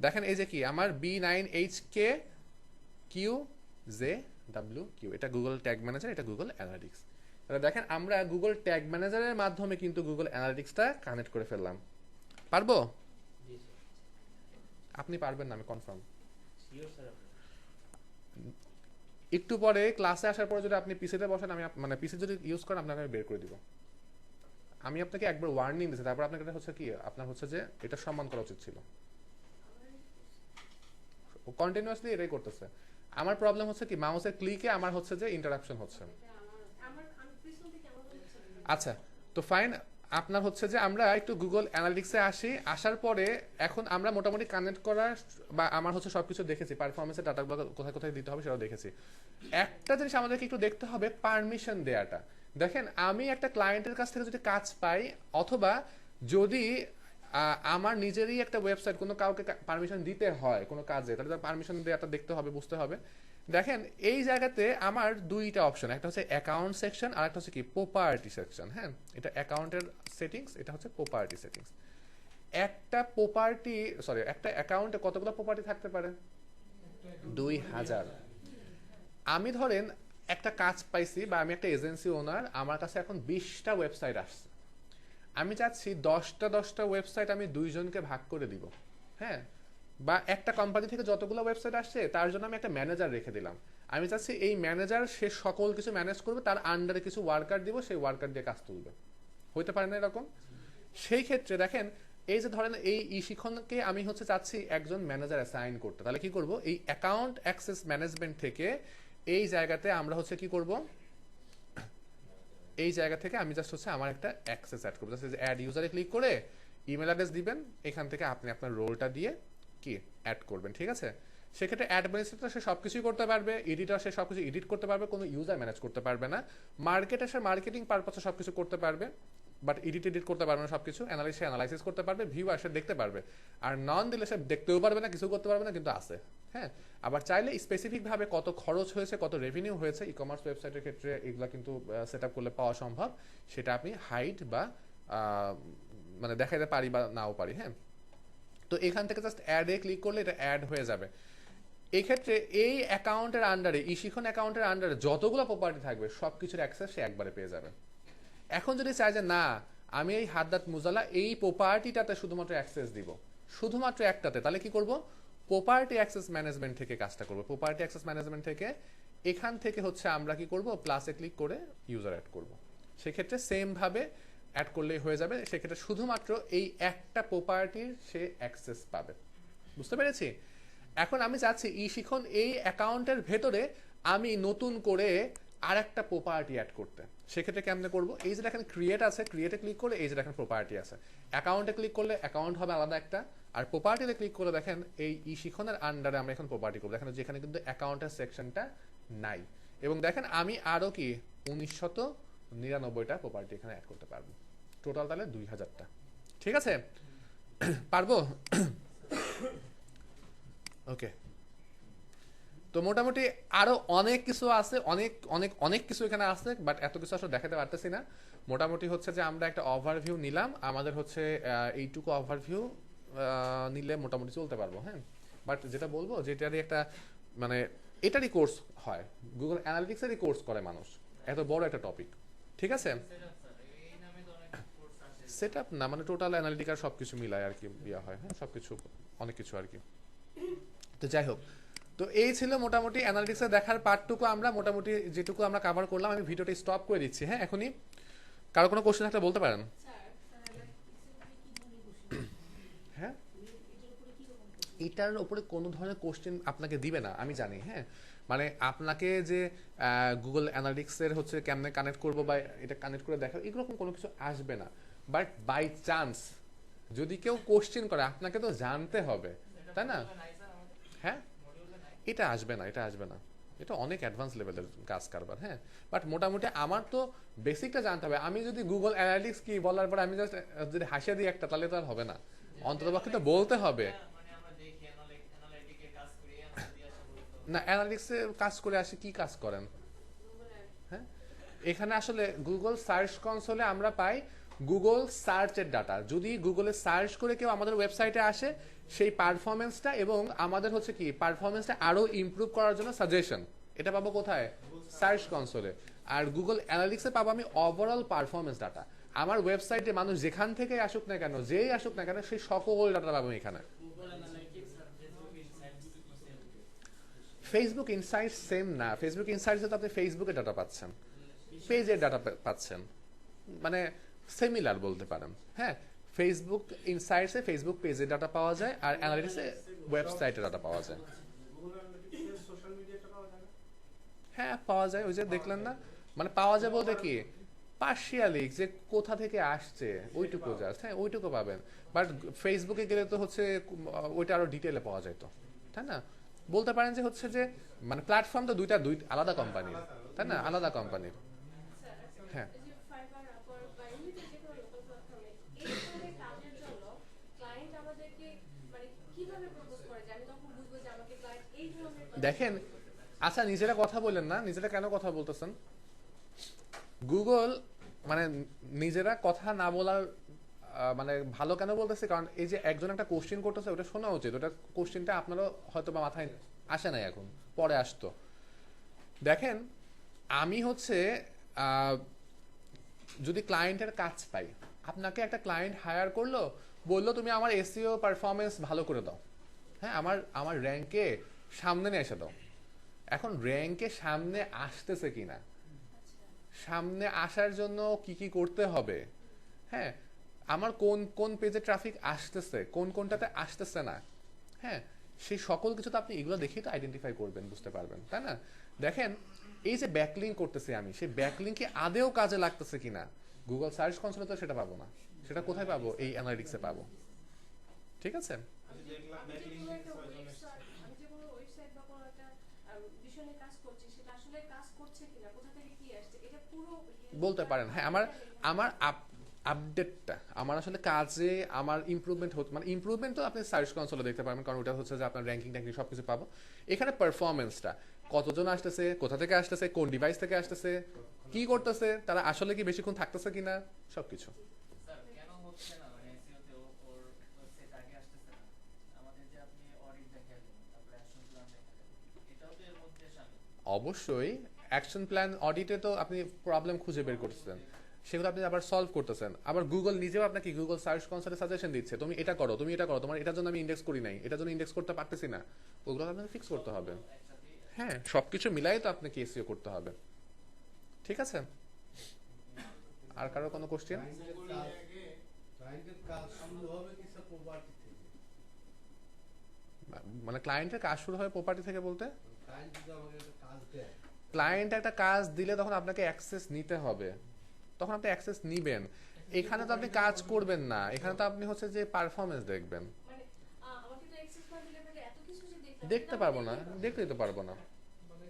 S1: দেখেন এই যে কি আমার B9HKQZW, এটা গুগল ট্যাগ ম্যানেজার, এটা গুগল অ্যানালিটিক্স। তাহলে দেখেন আমরা গুগল ট্যাগ ম্যানেজারের মাধ্যমে কিন্তু গুগল অ্যানালিটিক্সটা কানেক্ট করে ফেললাম। পারবো?
S4: জি স্যার।
S1: আপনি পারবেন না, আমি কনফার্ম।
S4: Sure sir.
S1: একটু পরে ক্লাসে আসার পরে যদি আপনি পিসিতে বসেন, আমি মানে পিসি যদি ইউজ করেন আপনাকে আমি বের করে দিব। আমি আপনাকে একবার ওয়ার্নিং দিয়েছি, তারপর আপনাকে এটা হচ্ছে কি আপনার হচ্ছে যে এটা সম্মান করা উচিত ছিল। ও কন্টিনিউয়াসলি এটাই করতেছে। আমার প্রবলেম হচ্ছে কি মাউসের ক্লিকে আমার হচ্ছে যে ইন্টারাপশন হচ্ছে।
S2: আমি পিছন থেকে আমার হচ্ছে না।
S1: আচ্ছা, তো ফাইন। আপনার হচ্ছে যে আমরা একটু গুগল অ্যানালিটিক্সে আসি, আসার পরে এখন আমরা মোটামুটি কানেক্ট করার বা আমার হচ্ছে সবকিছু দেখেছি, পারফরমেন্সের ডাটাগুলো কোথায় কোথায় দিতে হবে সেটাও দেখেছি। একটা জিনিস আমাদেরকে একটু দেখতে হবে, পারমিশন দেয়াটা। দেখেন আমি একটা ক্লায়েন্টের কাছ থেকে যদি কাজ পাই, অথবা যদি আমার নিজেরই একটা ওয়েবসাইট কোনো কাউকে পারমিশন দিতে হয় কোনো কাজে, তাহলে তার পারমিশন দেওয়াটা দেখতে হবে, বুঝতে হবে। দেখেন এই জায়গাতে আমার 2টা অপশন, একটা হচ্ছে অ্যাকাউন্ট সেকশন আর একটা হচ্ছে কি প্রপার্টি সেকশন। হ্যাঁ, এটা অ্যাকাউন্টের সেটিংস, এটা হচ্ছে প্রপার্টি সেটিংস। একটা অ্যাকাউন্টে কতগুলো প্রপার্টি থাকতে পারে? 2000। আমি ধরেন একটা কাজ পাইছি বা আমি একটা এজেন্সি ওনার, আমার কাছে এখন 20টা ওয়েবসাইট আসছে। আমি চাচ্ছি 10টা ওয়েবসাইট আমি 2 জনকে ভাগ করে দিব। হ্যাঁ, বা একটা কোম্পানি থেকে যতগুলো ওয়েবসাইট আসছে তার জন্য আমি একটা ম্যানেজার রেখে দিলাম। আমি চাচ্ছি এই ম্যানেজার সে সকল কিছু ম্যানেজ করবে, তার আন্ডারে কিছু ওয়ার্কার দিব, সেই ওয়ার্কার দিয়ে কাজ তুলবে। হইতে পারে না এরকম? সেই ক্ষেত্রে দেখেন এই যে ধরেন এই শিক্ষণকে আমি হচ্ছে চাচ্ছি একজন ম্যানেজার অ্যাসাইন করতে, তাহলে কি করব, এই অ্যাকাউন্ট অ্যাক্সেস ম্যানেজমেন্ট থেকে এই জায়গাতে আমরা হচ্ছে কি করব, এই জায়গা থেকে আমি জাস্ট হচ্ছে আমার একটা অ্যাক্সেস অ্যাড করবো। জাস্ট অ্যাড ইউজারে ক্লিক করে ইমেল অ্যাড্রেস দিবেন, এখান থেকে আপনি আপনার রোলটা দিয়ে কি অ্যাড করবেন। ঠিক আছে, সেক্ষেত্রে অ্যাডমিনিস্ট্রেটর সে সবকিছুই করতে পারবে, এডিটর সে সবকিছু এডিট করতে পারবে, কোনো ইউজার ম্যানেজ করতে পারবে না। মার্কেটার সে মার্কেটিং পারপাসে সবকিছু করতে পারবে, বাট এডিট করতে পারবে না সবকিছু। সে অ্যানালাইসিস করতে পারবে, ভিউয়ার সে দেখতে পারবে। আর নন দিলে সে দেখতেও পারবে না, কিছু করতে পারবে না, কিন্তু আছে। হ্যাঁ, আবার চাইলে স্পেসিফিকভাবে কত খরচ হয়েছে, কত রেভিনিউ হয়েছে ই কমার্স ওয়েবসাইটের ক্ষেত্রে এগুলো কিন্তু সেট আপ করলে পাওয়া সম্ভব। সেটা আপনি হাইড বা মানে দেখাইতে পারি বা নাও পারি। হ্যাঁ, তো এখান থেকে জাস্ট অ্যাডে ক্লিক করলে এটা অ্যাড হয়ে যাবে। এই ক্ষেত্রে এই অ্যাকাউন্টের আন্ডারে, ই শিখন অ্যাকাউন্টের আন্ডারে যতগুলো প্রপার্টি থাকবে সব কিছুর অ্যাক্সেস সে একবারে পেয়ে যাবে। এখন যদি চাই যে না আমি এই হাদ্দাত মুজালা এই প্রপার্টিটাতে শুধুমাত্র অ্যাক্সেস দিব, শুধুমাত্র একটাতে, তাহলে কি করব, প্রপার্টি অ্যাক্সেস ম্যানেজমেন্ট থেকে কাজটা করব। প্রপার্টি অ্যাক্সেস ম্যানেজমেন্ট থেকে এখান থেকে হচ্ছে আমরা কি করব, প্লাসে ক্লিক করে ইউজার অ্যাড করব। সেক্ষেত্রে সেম ভাবে অ্যাড করলেই হয়ে যাবে। সেক্ষেত্রে শুধুমাত্র এই একটা প্রপার্টির সে অ্যাক্সেস পাবে। বুঝতে পেরেছি? এখন আমি চাচ্ছি ই শিখন এই অ্যাকাউন্টের ভেতরে আমি নতুন করে আর একটা প্রপার্টি অ্যাড করতে। সেক্ষেত্রে কেমনে করবো, এই যে দেখেন ক্রিয়েট আছে, ক্রিয়েটে ক্লিক করলে এই যে দেখেন প্রপার্টি আছে। অ্যাকাউন্টে ক্লিক করলে অ্যাকাউন্ট হবে আলাদা একটা, আর প্রপার্টিতে ক্লিক করে দেখেন এই ই শিখনের আন্ডারে আমরা এখন প্রপার্টি করবো। দেখেন যেখানে কিন্তু অ্যাকাউন্টের সেকশনটা নাই, এবং দেখেন আমি আরো কি 1999টা প্রপার্টি এখানে অ্যাড করতে পারবো। টোটাল তাহলে 2000টা। ঠিক আছে, পারবো? ওকে, তো মোটামুটি আরো অনেক কিছু আছে, অনেক অনেক অনেক কিছু এখানে আছে, বাট এত কিছু আসলে দেখাতে পারতেছি না। মোটামুটি হচ্ছে যে আমরা একটা ওভারভিউ নিলাম, আমাদের হচ্ছে এইটুকু ওভারভিউ নিলে মোটামুটি চলতে পারবো। হ্যাঁ, বাট যেটা বলবো যেটারই একটা মানে এটারই কোর্স হয়, গুগল অ্যানালিটিক্সেরই কোর্স করে মানুষ, এত বড় একটা টপিক। ঠিক আছে, সেট আপ না মানে টোটাল অ্যানালিটিকার সবকিছু মিলায় আর কি ইয়া হয়। হ্যাঁ, সবকিছু অনেক কিছু আর কি। তো যাই হোক, তো এই ছিল মোটামুটি অ্যানালিটিক্সে দেখার পার্টটুকু। আমরা মোটামুটি যেটুকু আমরা কভার করলাম, আমি ভিডিওটা স্টপ করে দিচ্ছি। হ্যাঁ, এখনই কারো কোনো কোশ্চেন থাকলে বলতে পারেন।
S2: স্যার, কি ধরনের কোশ্চেন?
S1: হ্যাঁ, এটার উপরে কোনো ধরনের কোশ্চেন আপনাকে দিবে না, আমি জানি। হ্যাঁ, মানে আপনাকে যে গুগল অ্যানালিটিক্সের হচ্ছে কেমনে কানেক্ট করবো বা এটা কানেক্ট করে দেখা, এরকম কোনো কিছু আসবে না। বাট বাই চান্স যদি কেউ কোশ্চেন করে, আপনাকে তো জানতে হবে, তাই না? হ্যাঁ, এটা আসবে না, এটা আসবে না, এটা অনেক অ্যাডভান্স লেভেলের কাজ কারবার। হ্যাঁ, বাট মোটামুটি আমার তো বেসিকটা জানতে হবে। আমি যদি গুগল অ্যানালিটিক্স কি বলার পর আমি জাস্ট যদি হাসিয়ে দিই একটা, তাহলে তো আর হবে না, অন্ততপক্ষে তো বলতে হবে। না, অ্যানালিটিক্সে কাজ করে আসি, কি কাজ করেন? হ্যাঁ, এখানে আসলে গুগল সার্চ কনসোলে আমরা পাই গুগল সার্চের ডাটা। যদি গুগলে সার্চ করে কেউ আমাদের ওয়েবসাইটে আসে, সেই পারফরমেন্সটা এবং আমাদের হচ্ছে কি পারফরমেন্সটা আরো ইমপ্রুভ করার জন্য সাজেশন, এটা পাবো কোথায়? সার্চ কনসোলে। আর গুগল অ্যানালিটিক্সে পাবো আমি ওভারঅল পারফরমেন্স ডাটা। আমার ওয়েবসাইটে মানুষ যেখান থেকে আসুক না কেন, যেই আসুক না কেন, সেই সকল ডাটা পাবো এখানে। ফেসবুক ইনসাইটস সেম না। ফেসবুক ইনসাইটসে তো আপনি ফেসবুকে ডাটা পাচ্ছেন, পেজের ডাটা পাচ্ছেন, মানে সিমিলার বলতে পারেন। হ্যাঁ, ফেসবুক ইনসাইটসে ফেসবুক পেজের ডাটা পাওয়া যায়, আর অ্যানালিটিক্সে ওয়েবসাইটের ডাটা পাওয়া যায়। হ্যাঁ, পাওয়া যায়। ওই যে দেখলেন না, মানে পাওয়া যায় বলতে কি পার্শিয়ালি, যে কোথা থেকে আসছে ওইটুকু জাস্ট। হ্যাঁ, ওইটুকু পাবেন। বাট ফেসবুকে গেলে তো হচ্ছে ওইটা আরো ডিটেলে পাওয়া যায় তো, তাই না? বলতে পারেন যে হচ্ছে যে মানে প্ল্যাটফর্ম তো দুই আলাদা কোম্পানির, তাই না? আলাদা কোম্পানির। হ্যাঁ,
S2: এই যে ফাইবার, আপওয়ার্ক বা এমনিতে যে কোনো লোকাল প্ল্যাটফর্মে এই ধরনের কাজের জন্য ক্লায়েন্ট আমাদেরকে মানে কিভাবে প্রপোজ করে যে আমি তখন বুঝবো যে আমাকে ক্লায়েন্ট এই ধরনের
S1: দেখেন, আচ্ছা নিজেরা কথা বলেন না, নিজেরা কেন কথা বলতেছেন? গুগল মানে নিজেরা কথা না বলার মানে ভালো কেন বলতেছে, কারণ এই যে একজন একটা কোশ্চেন করতেছে, ওটা শোনা উচিত। ওটা কোশ্চেনটা আপনারও হয়তো বা মাথায় আসে নাই, এখন পরে আসতো। দেখেন, আমি হচ্ছে যদি ক্লায়েন্টের কাজ পাই, আপনাকে একটা ক্লায়েন্ট হায়ার করলো, বললো তুমি আমার এসইও পারফরমেন্স ভালো করে দাও। হ্যাঁ, আমার র্যাঙ্কে সামনে নিয়ে এসে দাও। এখন র্যাঙ্কে সামনে আসতেছে কিনা, সামনে আসার জন্য কি কি করতে হবে, হ্যাঁ, আমার কোন কোন পেজে ট্রাফিক আসতেছে, কোন কোনটাতে আসতেছে না, হ্যাঁ, সেই সকল কিছু তো আপনি এগুলো দেখেই তো আইডেন্টিফাই করবেন, বুঝতে পারবেন, তাই না? দেখেন, এই যে ব্যাকলিঙ্ক করতেছি আমি, সেই ব্যাকলিঙ্কে আদেও কাজে লাগতেছে কিনা, গুগল সার্চ কনসোলে তো সেটা পাবো না। সেটা কোথায় পাবো? এই অ্যানালিটিক্সে পাবো। ঠিক আছে?
S2: আমি যে কোনো একটা ওয়েবসাইট বা কোনো একটা বিষয় নিয়ে কাজ করছি, সেটা আসলে কাজ করছে কিনা, কোথা থেকে কি আসছে, এটা পুরো
S1: বলতে পারেন। হ্যাঁ, আমার আপডেটটা, আমার আসলে কাজে আমার ইমপ্রুভমেন্ট হচ্ছে, মানে ইমপ্রুভমেন্ট তো আপনি সার্চ কনসোলে দেখতে পারবেন, কারণ ওটা হচ্ছে যে আপনার র্যাঙ্কিং ট্যাঙ্কিং সবকিছু পাবো। এখানে পারফরমেন্সটা, কতজন আসতেছে, কোথা থেকে আসতেছে, কোন ডিভাইস থেকে আসতেছে, কি করতেছে, তারা আসলে কি বেশিক্ষণ থাকতেছে কিনা, সবকিছু।
S5: স্যার কেন হচ্ছে না মানে এসইওতে ওর ওয়েবসাইট আগে আসতেছে না? আমাদের যে আপনি অডিট দেখালেন, তারপরে অ্যাকশন প্ল্যান দেখালেন, এটাও তো এর মধ্যে শামিল।
S1: অবশ্যই অ্যাকশন প্ল্যান অডিটে তো আপনি প্রবলেম খুঁজে বের করতেছেন, সেগুলো আপনি আবার সলভ করতেছেন। আবার গুগল নিজেও আপনাকে গুগল সার্চ কনসোলে সাজেশন দিচ্ছে, তুমি এটা করো, তুমি এটা করো, তোমার এটার জন্য আমি ইন্ডেক্স করি নাই, এটার জন্য ইন্ডেক্স করতে পারতেছি না, ওগুলো আপনাকে ফিক্স করতে হবে। হ্যাঁ, সবকিছু মিলাই তো আপনাকে এসইও করতে হবে। ঠিক আছে? আর কারো কোনো কোশ্চেন? মানে ক্লায়েন্টের কাজ শুরু হয় প্রপার্টি থেকে বলতে, ক্লায়েন্ট একটা কাজ দিলে তখন আপনাকে অ্যাক্সেস নিতে হবে, তখন আপনি অ্যাক্সেস নিবেন। এখানে তো আপনি কাজ করবেন না, এখানে তো আপনি হচ্ছে যে পারফরমেন্স দেখবেন।
S2: মানে আমাকে তো অ্যাক্সেস না দিলে পরে এত কিছু যে দেখলাম,
S1: দেখতে পারবো না, দেখতে দিতে পারবো না।
S3: মানে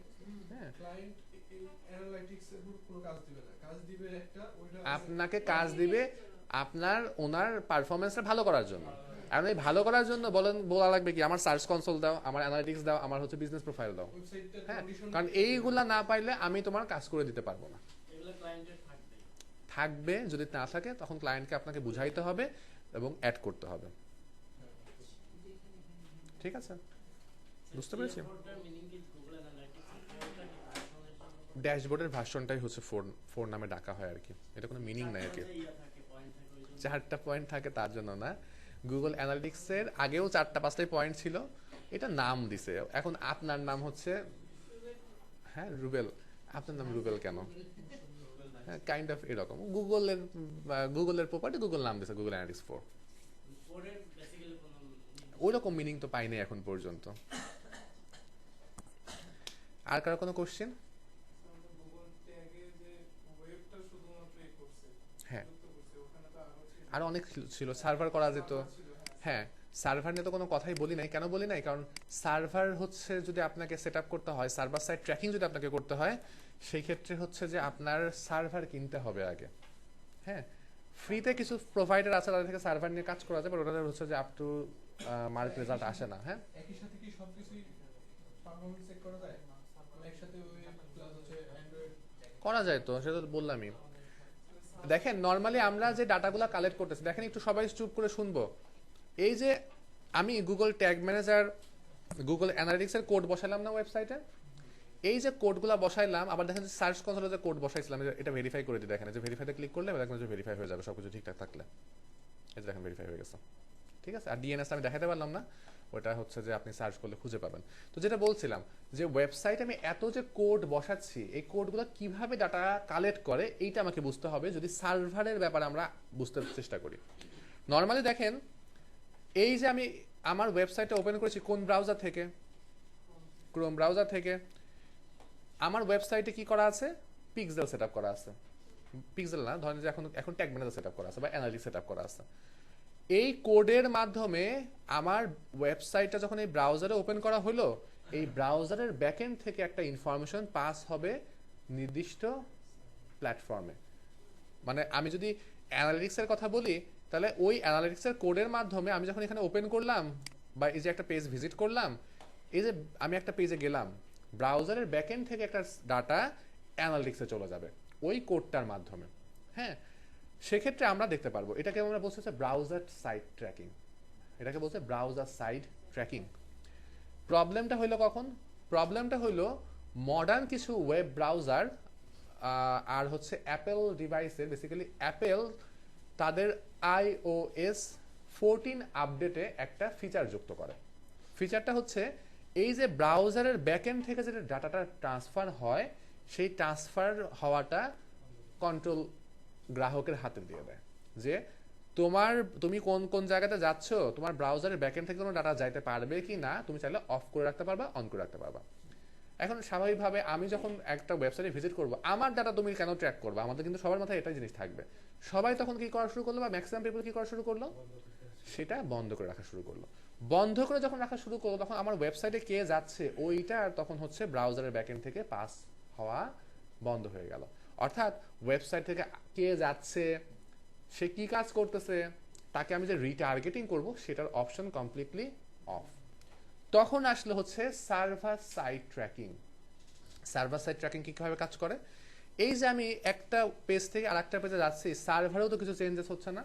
S1: হ্যাঁ,
S3: ক্লায়েন্ট এই অ্যানালাইটিক্স এর কোনো কাজ দিবে না, কাজ দিবে একটা ওইটা
S1: আপনাকে কাজ দিবে ওনার পারফরমেন্সটা ভালো করার জন্য। আর এই ভালো করার জন্য বলা লাগবে কি আমার সার্চ কনসোল দাও, আমার অ্যানালিটিক্স দাও, আমার হচ্ছে বিজনেস প্রোফাইল দাও।
S3: ওয়েবসাইটটা
S1: হ্যাঁ,
S3: কন্ডিশন
S1: কারণ এইগুলা না পাইলে আমি তোমার কাজ করে দিতে পারবো না।
S4: এগুলো ক্লায়েন্টের
S1: থাকবে, যদি না থাকে তখন ক্লায়েন্টকে আপনাকে বুঝাইতে হবে এবং অ্যাড করতে হবে। ঠিক আছে, বুঝতে পেরেছি? ড্যাশবোর্ডের ভার্সনটাই হচ্ছে ফোর নামে ডাকা হয় আর কি, এটা কোনো মিনিং নাই আর কি। 4টা পয়েন্ট থাকে তার জন্য না, গুগল অ্যানালিটিক্সের আগেও 4টা-5টাই পয়েন্ট ছিল, এটা নাম দিছে। এখন আপনার নাম হচ্ছে, হ্যাঁ রুবেল, আপনার নাম রুবেল কেন? হ্যাঁ, কাইন্ড অফ এরকম গুগলের প্রপার্টি, গুগল নাম দিছে গুগল অ্যানালিটিক্স 4। ওই রকম মিনিং তো পাইনি এখন পর্যন্ত। আর কারো কোনো কোশ্চেন?
S3: আমাদের গুগল ট্যাগে যে ওয়েবটা শুধুমাত্র এই করছে,
S1: হ্যাঁ,
S3: যুক্ত করছে, ওখানে তো আরো ছিল।
S1: আরো অনেক ছিল, সার্ভার করা যেত।
S3: সার্ভার ছিল,
S1: হ্যাঁ, সার্ভার নিয়ে তো কোনো কথাই বলি নাই। কেন বলি নাই? কারণ সার্ভার হচ্ছে যদি আপনাকে সেট আপ করতে হয়, সার্ভার সাইড ট্র্যাকিং যদি আপনাকে করতে হয়, সেই ক্ষেত্রে হচ্ছে যে আপনার সার্ভার কিনতে হবে আগে। হ্যাঁ, ফ্রিতে কিছু প্রোভাইডার আছে তাদের থেকে সার্ভার নিয়ে কাজ করা যায়, বাট ওটাতে হচ্ছে যে আপ টু মার্ক রেজাল্ট আসে না। হ্যাঁ,
S3: একই সাথে কি সবকিছুই পারফরম্যান্স চেক করা যায়? একসাথে ওয়েব প্লাস হচ্ছে অ্যান্ড্রয়েড
S1: করা যায় তো, সেটা তো বললামই। দেখেন নর্মালি আমরা যে ডাটাগুলো কালেক্ট করতেছি, দেখেন একটু সবাই চুপ করে শুনবো। এই যে আমি গুগল ট্যাগ ম্যানেজার, গুগল অ্যানালিটিক্সের কোড বসাইলাম না ওয়েবসাইটে, এই যে কোডগুলো বসাইলাম, আবার দেখেন যে সার্চ কনসোলে যে কোড বসাইছিলাম, এটা ভেরিফাই করে দিই। দেখেন যে ভেরিফাইতে ক্লিক করলে দেখেন যে ভেরিফাই হয়ে যাবে সবকিছু ঠিকঠাক থাকলে। এই যে দেখেন ভেরিফাই হয়ে গেছে, ঠিক আছে। আর ডিএনএস আমি দেখাতে পারলাম না, ওটা হচ্ছে যে আপনি সার্চ করলে খুঁজে পাবেন। তো যেটা বলছিলাম যে ওয়েবসাইটে আমি এত যে কোড বসাচ্ছি, এই কোডগুলো কিভাবে ডাটা কালেক্ট করে এইটা আমাকে বুঝতে হবে যদি সার্ভারের ব্যাপারে আমরা বুঝতে চেষ্টা করি। নর্মালি দেখেন এই যে আমি আমার ওয়েবসাইটটা ওপেন করেছি কোন ব্রাউজার থেকে? ক্রোম ব্রাউজার থেকে। আমার ওয়েবসাইটে কি করা আছে? পিক্সেল সেট আপ করা আছে। পিক্সেল না, ধরেন যে এখন ট্যাগ ম্যানেজার সেট আপ করা আছে বা অ্যানালিটিক্স সেট আপ করা আছে। এই কোডের মাধ্যমে আমার ওয়েবসাইটটা যখন এই ব্রাউজারে ওপেন করা হলো, এই ব্রাউজারের ব্যাকএন্ড থেকে একটা ইনফরমেশন পাস হবে নির্দিষ্ট প্ল্যাটফর্মে। মানে আমি যদি অ্যানালিটিক্সের কথা বলি, তাহলে ওই অ্যানালিটিক্সের কোডের মাধ্যমে আমি যখন এখানে ওপেন করলাম বা এই যে একটা পেজ ভিজিট করলাম, এই যে আমি একটা পেজে গেলাম, ব্রাউজারের ব্যাকএন্ড থেকে একটা ডাটা অ্যানালিটিক্সে চলে যাবে ওই কোডটার মাধ্যমে। হ্যাঁ, সেক্ষেত্রে আমরা দেখতে পারবো, এটাকে আমরা বলছি হচ্ছে ব্রাউজার সাইড ট্র্যাকিং। এটাকে বলছে ব্রাউজার সাইড ট্র্যাকিং। প্রবলেমটা হইলো কখন? প্রবলেমটা হইলো মডার্ন কিছু ওয়েব ব্রাউজার আর হচ্ছে অ্যাপেল ডিভাইসের, বেসিক্যালি অ্যাপেল তাদের iOS 14 আপডেটে একটা ফিচার যুক্ত করে। ফিচারটা হচ্ছে এই যে ব্রাউজারের ব্যাকএন্ড থেকে যেটা ডাটাটা ট্রান্সফার হয়, সেই ট্রান্সফার হওয়াটা কন্ট্রোল গ্রাহকের হাতে দিয়ে দেয়। যে তুমি কোন কোন জায়গাতে যাচ্ছ, তোমার ব্রাউজারের ব্যাকএন্ড থেকে কোনো ডাটা যাইতে পারবে কি না, তুমি চাইলে অফ করে রাখতে পারবা, অন করে রাখতে পারবা। এখন স্বাভাবিকভাবে আমি যখন একটা ওয়েবসাইটে ভিজিট করবো, আমার ডাটা তুমি কেন ট্র্যাক করবে? আমাদের কিন্তু সবার মাথায় এটাই জিনিস থাকবে। সবাই তখন কি করা শুরু করলো, বা ম্যাক্সিমাম পিপল কি করা শুরু করলো? সেটা বন্ধ করে রাখা শুরু করলো। বন্ধ করে যখন রাখা শুরু করলো, তখন আমার ওয়েবসাইটে কে যাচ্ছে ওইটা তখন হচ্ছে ব্রাউজারের ব্যাকএন্ড থেকে পাস হওয়া বন্ধ হয়ে গেল। অর্থাৎ ওয়েবসাইট থেকে কে যাচ্ছে, সে কি কাজ করতেছে, তাকে আমি যে রিটার্গেটিং করব সেটার অপশন কমপ্লিটলি অফ। তখন আসলে হচ্ছে server side tracking. Server side tracking কিভাবে কাজ করে? এই যে আমি একটা পেজ থেকে আরেকটা পেজে যাচ্ছি, সার্ভারেও তো কিছু চেঞ্জেস হচ্ছে না,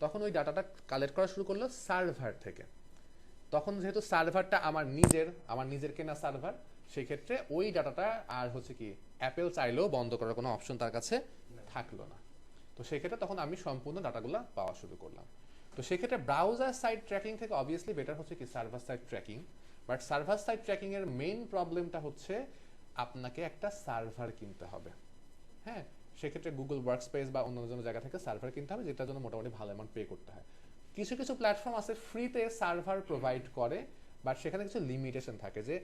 S1: তখন ওই ডাটাটা কালেক্ট করা শুরু করলো সার্ভার থেকে। তখন যেহেতু সার্ভারটা আমার নিজের কেনা সার্ভার, সেই ক্ষেত্রে ওই ডাটাটা আর হচ্ছে কি অ্যাপেল চাইলেও বন্ধ করার কোনো অপশন তার কাছে থাকলো না। তো সেক্ষেত্রে তখন আমি সম্পূর্ণ ডাটাগুলো পাওয়া শুরু করলাম। তো সেক্ষেত্রে ব্রাউজার সাইড ট্র্যাকিং থেকে অবভিয়াসলি বেটার হচ্ছে কি server side tracking. But server side tracking এর মেইন প্রবলেমটা হচ্ছে আপনাকে একটা সার্ভার কিনতে হবে। হ্যাঁ, সেক্ষেত্রে গুগল ওয়ার্কস্পেস বা অন্য জায়গা থেকে সার্ভার কিনতে হবে, যেটার জন্য মোটামুটি ভালো অ্যামাউন্ট পে করতে হয়। কিছু কিছু প্ল্যাটফর্ম আছে ফ্রিতে সার্ভার প্রোভাইড করে, বাট সেখানে কিছু লিমিটেশন থাকে যে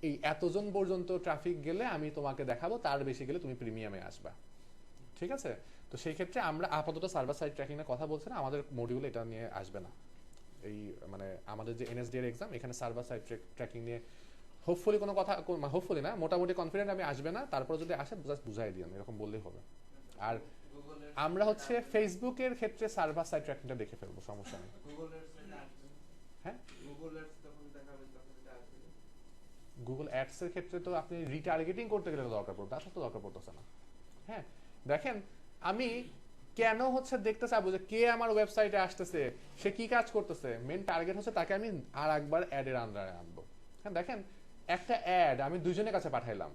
S1: এই এতজন পর্যন্ত ট্রাফিক গেলে আমি তোমাকে দেখাবো, তার বেশি গেলে তুমি প্রিমিয়ামে আসবা। ঠিক আছে, তো সেই ক্ষেত্রে আমরা আপাতত সার্ভার সাইড ট্র্যাকিং এর কথা বলছি না, আমাদের মডিউলে এটা নিয়ে আসবে না। এই মানে আমাদের যে এনএসডি এর এক্সাম, এখানে সার্ভার সাইড ট্র্যাকিং নিয়ে হোপফুলি কোনো কথা, হোপফুলি না, মোটামুটি কনফিডেন্ট আমি আসবে না। তারপর যদি আসে জাস্ট বুঝাই দিই, এরকম বললেই হবে। আর আমরা হচ্ছে ফেসবুকের ক্ষেত্রে সার্ভার সাইড ট্র্যাকিংটা দেখে ফেলবো, সমস্যা নেই। হ্যাঁ, গুগল অ্যাডস এর ক্ষেত্রে তো আপনি রিটার্গেটিং করতে গেলে দরকার পড়বে, আসলে তো দরকার পড়তেছে না। হ্যাঁ, দেখেন আমি কেন হচ্ছে দেখতে চাবো যে কে আমার ওয়েবসাইটে আসতেছে, সে কি কাজ করতেছে, মেন টার্গেট হচ্ছে তাকে আমি আর একবার অ্যাডের আন্ডারে আনবো। হ্যাঁ, দেখেন একটা অ্যাড আমি দুজনের কাছে পাঠাইলাম,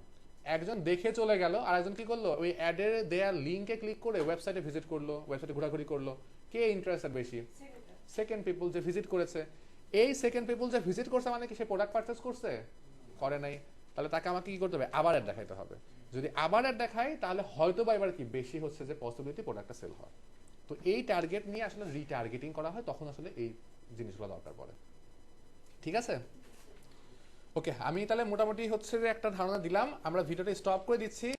S1: একজন দেখে চলে গেল, আর একজন কি করলো, ওই অ্যাডের দেয়ার লিঙ্কে ক্লিক করে ওয়েবসাইটে ভিজিট করলো, ওয়েবসাইটে ঘোরাঘুরি করলো। কে ইন্টারেস্টেড বেশি? সেকেন্ড পিপল যে ভিজিট করেছে। এই সেকেন্ড পিপল যে ভিজিট করছে মানে কি সে প্রোডাক্ট পারচেজ করছে? করে নাই। তাহলে তাকে আমাকে কি করতে হবে? আবার অ্যাড দেখাইতে হবে। যদি আবার অ্যাড দেখাই তাহলে হয়তো বা এবার কি বেশি হচ্ছে যে পসিবিলিটি প্রোডাক্টটা সেল হয়। তো এই টার্গেট নিয়ে আসলে রিটার্গেটিং করা হয়, তখন আসলে এই জিনিসগুলো দরকার পড়ে। ঠিক আছে? ওকে, আমি তাহলে মোটামুটি হচ্ছে যে একটা ধারণা দিলাম, আমরা ভিডিওটা স্টপ করে দিচ্ছি।